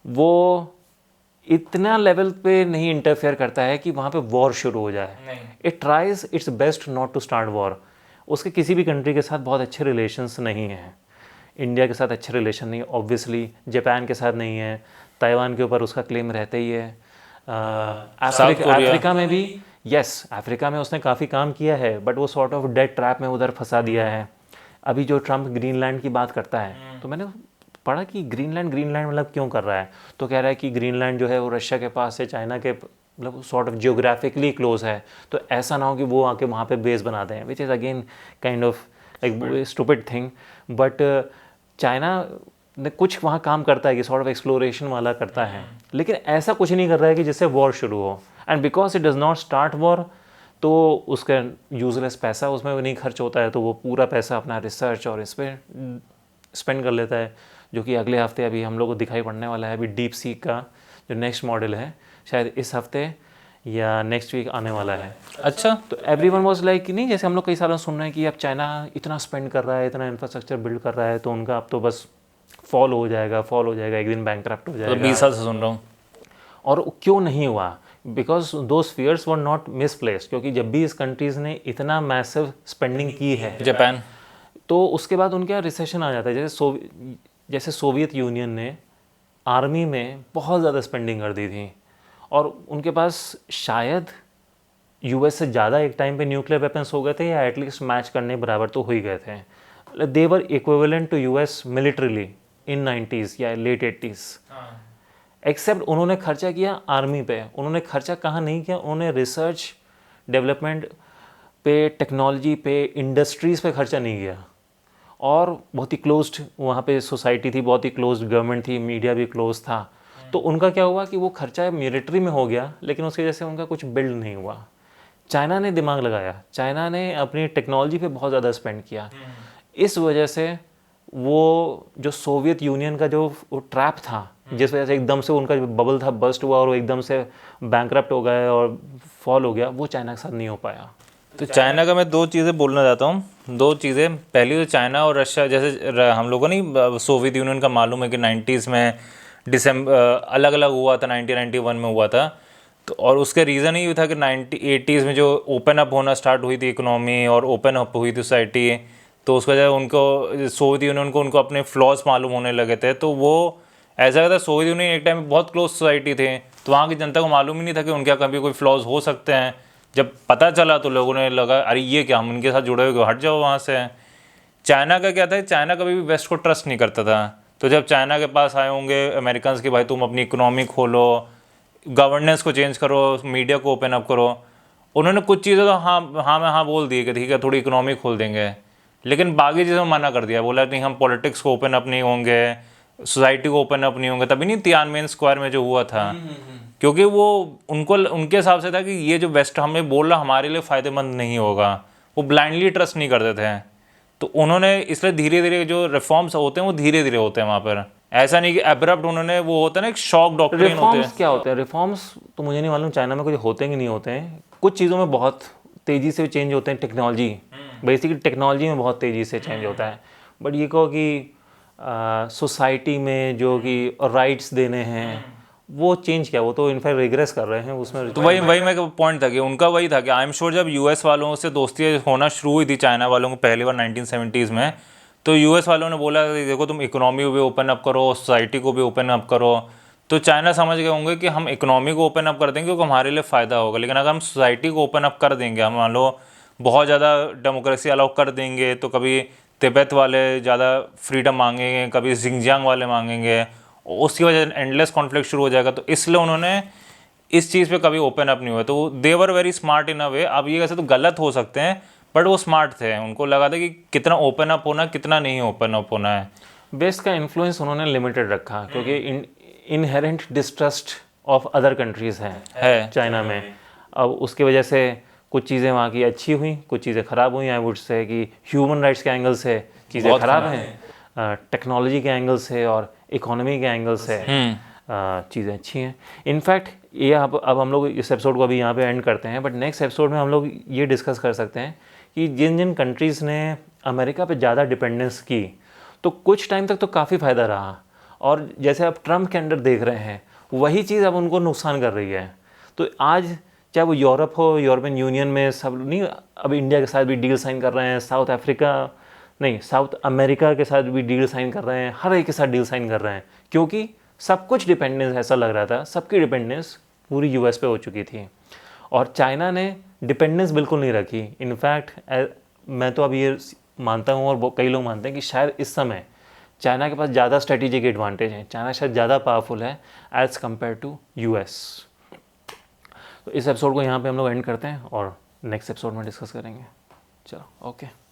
वो इतना लेवल पे नहीं इंटरफेयर करता है कि वहाँ पे वॉर शुरू हो जाए। It tries its best not to start war. उसके किसी भी कंट्री के साथ बहुत अच्छे रिलेशंस नहीं हैं। इंडिया के साथ अच्छे रिलेशन नहीं, ऑब्वियसली जापान के साथ नहीं है, ताइवान के ऊपर उसका क्लेम रहता ही है। अफ्रीका में भी अफ्रीका में उसने काफ़ी काम किया है, बट वो सॉर्ट ऑफ डेड ट्रैप में उधर फंसा दिया है। अभी जो ट्रम्प ग्रीनलैंड की बात करता है, तो मैंने पढ़ा कि ग्रीनलैंड मतलब क्यों कर रहा है, तो कह रहा है कि ग्रीनलैंड जो है वो रशिया के पास है, चाइना के मतलब सॉर्ट ऑफ जियोग्राफिकली क्लोज है, तो ऐसा ना हो कि वो आके वहाँ पे बेस बना दें, which is again kind of like stupid thing. But China ने कुछ वहाँ काम करता है कि सॉर्ट ऑफ एक्सप्लोरेशन वाला करता है, लेकिन ऐसा कुछ नहीं कर रहा है कि जिससे वॉर शुरू हो। And because it does not start war, तो उसका यूजलेस पैसा उसमें नहीं खर्च होता है, तो वो पूरा पैसा अपना रिसर्च और इस पर स्पेंड कर लेता है, जो कि अगले हफ्ते अभी हम लोग को दिखाई पड़ने वाला है। अभी डीप सीक का जो नेक्स्ट मॉडल है शायद इस हफ्ते या नेक्स्ट वीक आने वाला है। अच्छा, तो एवरीवन वाज लाइक नहीं, जैसे हम लोग कई सालों सुन रहे हैं कि अब चाइना इतना स्पेंड कर रहा है, इतना इंफ्रास्ट्रक्चर बिल्ड कर रहा है, तो उनका अब तो बस फॉल हो जाएगा, एक दिन बैंकक्रप्ट हो जाएगा। तो 20 साल से सुन रहा हूँ। और क्यों नहीं हुआ? Because those fears were not misplaced, क्योंकि जब भी इस कंट्रीज़ ने इतना मैसिव स्पेंडिंग की है, जापान, तो उसके बाद उनके यहाँ रिसेशन आ जाता है। जैसे सोवियत यूनियन ने आर्मी में बहुत ज़्यादा स्पेंडिंग कर दी थी, और उनके पास शायद यूएस से ज़्यादा एक टाइम पे न्यूक्लियर वेपन्स हो गए थे, या एटलीस्ट मैच करने बराबर तो हो ही गए थे। They were equivalent to US militarily in 90s या लेट 80s। एक्सेप्ट उन्होंने खर्चा किया आर्मी पे, उन्होंने खर्चा कहाँ नहीं किया, उन्होंने रिसर्च डेवलपमेंट पे, टेक्नोलॉजी पे, इंडस्ट्रीज़ पे खर्चा नहीं किया। और बहुत ही क्लोज्ड वहाँ पे सोसाइटी थी, बहुत ही क्लोज्ड गवर्नमेंट थी, मीडिया भी क्लोज था। तो उनका क्या हुआ कि वो खर्चा मिलिट्री में हो गया, लेकिन उसकी वजह से उनका कुछ बिल्ड नहीं हुआ। चाइना ने दिमाग लगाया, चाइना ने अपनी टेक्नोलॉजी पे बहुत ज़्यादा स्पेंड किया। इस वजह से वो जो सोवियत यूनियन का जो ट्रैप था, जिस वजह से एकदम से उनका जो बबल था बस्ट हुआ और वो एकदम से बैंकरप्ट हो गए और फॉल हो गया, वो चाइना के साथ नहीं हो पाया। तो चाइना का मैं 2 चीज़ें बोलना चाहता हूँ। 2 चीज़ें, पहली तो चाइना और रशिया, जैसे हम लोगों को नहीं सोवियत यूनियन का मालूम है कि 90s में अलग अलग हुआ था, 1991 में हुआ था। तो और उसके रीज़न ही था कि 80s में जो ओपन अप होना स्टार्ट हुई थी इकोनॉमी और ओपन अप हुई थी सोसाइटी, तो उसकी वजह उनको सोवियत यूनियन को उनको अपने फ्लॉज मालूम होने लगे थे। तो वो ऐसा था, सोवियत यूनियन एक टाइम में बहुत क्लोज सोसाइटी थे, तो वहाँ की जनता को मालूम ही नहीं था कि उनके कभी कोई फ्लॉज हो सकते हैं। जब पता चला तो लोगों ने लगा अरे ये क्या, हम इनके साथ जुड़े हुए, हट जाओ वहाँ से। चाइना का क्या था, चाइना कभी भी वेस्ट को ट्रस्ट नहीं करता था। तो जब चाइना के पास आए होंगे अमेरिकन कि भाई तुम अपनी इकोनॉमी खोलो, गवर्नेंस को चेंज करो, मीडिया को ओपन अप करो, उन्होंने कुछ चीज़ें तो हाँ बोल दी कि ठीक है थोड़ी इकोनॉमी खोल देंगे, लेकिन बाकी चीज़ों में मना कर दिया। बोला नहीं हम पॉलिटिक्स को ओपन अप नहीं होंगे, सोसाइटी को ओपन अप नहीं होंगे। तभी नहीं तियानमेन स्क्वायर में जो हुआ था, क्योंकि वो उनको उनके हिसाब से था कि ये जो वेस्ट हमें बोल रहा हमारे लिए फ़ायदेमंद नहीं होगा। वो ब्लाइंडली ट्रस्ट नहीं करते थे। तो उन्होंने इसलिए धीरे धीरे जो रिफॉर्म्स होते हैं वो धीरे धीरे होते हैं वहाँ पर, ऐसा नहीं कि एब्रप्ट उन्होंने, वो होता है ना एक शॉक डॉक्ट्रिन होते हैं। क्या होते हैं रिफॉर्म्स तो मुझे नहीं मालूम, चाइना में कुछ होते हैं कि नहीं होते हैं। कुछ चीज़ों में बहुत तेज़ी से चेंज होते हैं, टेक्नोलॉजी बेसिकली टेक्नोलॉजी में बहुत तेज़ी से चेंज होता है। बट ये कहो कि सोसाइटी में जो कि राइट्स देने हैं वो चेंज किया, वो तो इनफैक्ट रिग्रेस कर रहे हैं उसमें। तो वही मैं पॉइंट था कि उनका वही था कि आई एम श्योर जब यूएस वालों से दोस्ती होना शुरू हुई थी चाइना वालों को पहली बार 1970s में, तो यूएस वालों ने बोला कि देखो तुम इकोनॉमी को भी ओपन अप करो, सोसाइटी को भी ओपन अप करो। तो चाइना समझ गए होंगे कि हम इकोनॉमी को ओपन अप कर देंगे क्योंकि हमारे लिए फ़ायदा होगा, लेकिन अगर हम सोसाइटी को ओपन अप कर देंगे, हम मान लो बहुत ज़्यादा डेमोक्रेसी अलाउ कर देंगे, तो कभी तिब्बत वाले ज़्यादा फ्रीडम मांगेंगे, कभी जिंगजियांग वाले मांगेंगे, उसकी वजह से एंडलेस कॉन्फ्लिक्ट शुरू हो जाएगा। तो इसलिए उन्होंने इस चीज़ पे कभी ओपन अप नहीं हुआ। तो दे वर वेरी स्मार्ट इन अ वे। अब ये कैसे तो गलत हो सकते हैं, बट वो स्मार्ट थे, उनको लगा था कि कितना ओपन अप होना, कितना नहीं ओपन अप होना है। वेस्ट का इन्फ्लुएंस उन्होंने लिमिटेड रखा, क्योंकि inherent distrust of other countries है चाइना में। अब उसकी वजह से कुछ चीज़ें वहाँ की अच्छी हुई, कुछ चीज़ें ख़राब हुई। आई वुड से कि ह्यूमन राइट्स के एंगल से चीज़ें ख़राब हैं, टेक्नोलॉजी के एंगल से और इकोनॉमी के एंगल से चीज़ें अच्छी हैं। इनफैक्ट ये अब हम लोग इस एपिसोड को अभी यहाँ पे एंड करते हैं, बट नेक्स्ट एपिसोड में हम लोग ये डिस्कस कर सकते हैं कि जिन जिन कंट्रीज़ ने अमेरिका पे ज़्यादा डिपेंडेंस की, तो कुछ टाइम तक तो काफ़ी फ़ायदा रहा, और जैसे अब ट्रम्प के अंडर देख रहे हैं वही चीज़ अब उनको नुकसान कर रही है। तो आज चाहे वो यूरोप हो, यूरोपियन यूनियन में सब नहीं, अब इंडिया के साथ भी डील साइन कर रहे हैं, साउथ अमेरिका के साथ भी डील साइन कर रहे हैं, हर एक के साथ डील साइन कर रहे हैं, क्योंकि सब कुछ डिपेंडेंस, ऐसा लग रहा था सबकी डिपेंडेंस पूरी यूएस पे हो चुकी थी। और चाइना ने डिपेंडेंस बिल्कुल नहीं रखी। इनफैक्ट मैं तो अब ये मानता हूँ और कई लोग मानते हैं कि शायद इस समय चाइना के पास ज़्यादा स्ट्रेटेजिक एडवांटेज है, चाइना शायद ज़्यादा पावरफुल है एज़ कम्पेयर टू यूएस। तो इस एपिसोड को यहाँ पे हम लोग एंड करते हैं और नेक्स्ट एपिसोड में डिस्कस करेंगे। चलो, ओके।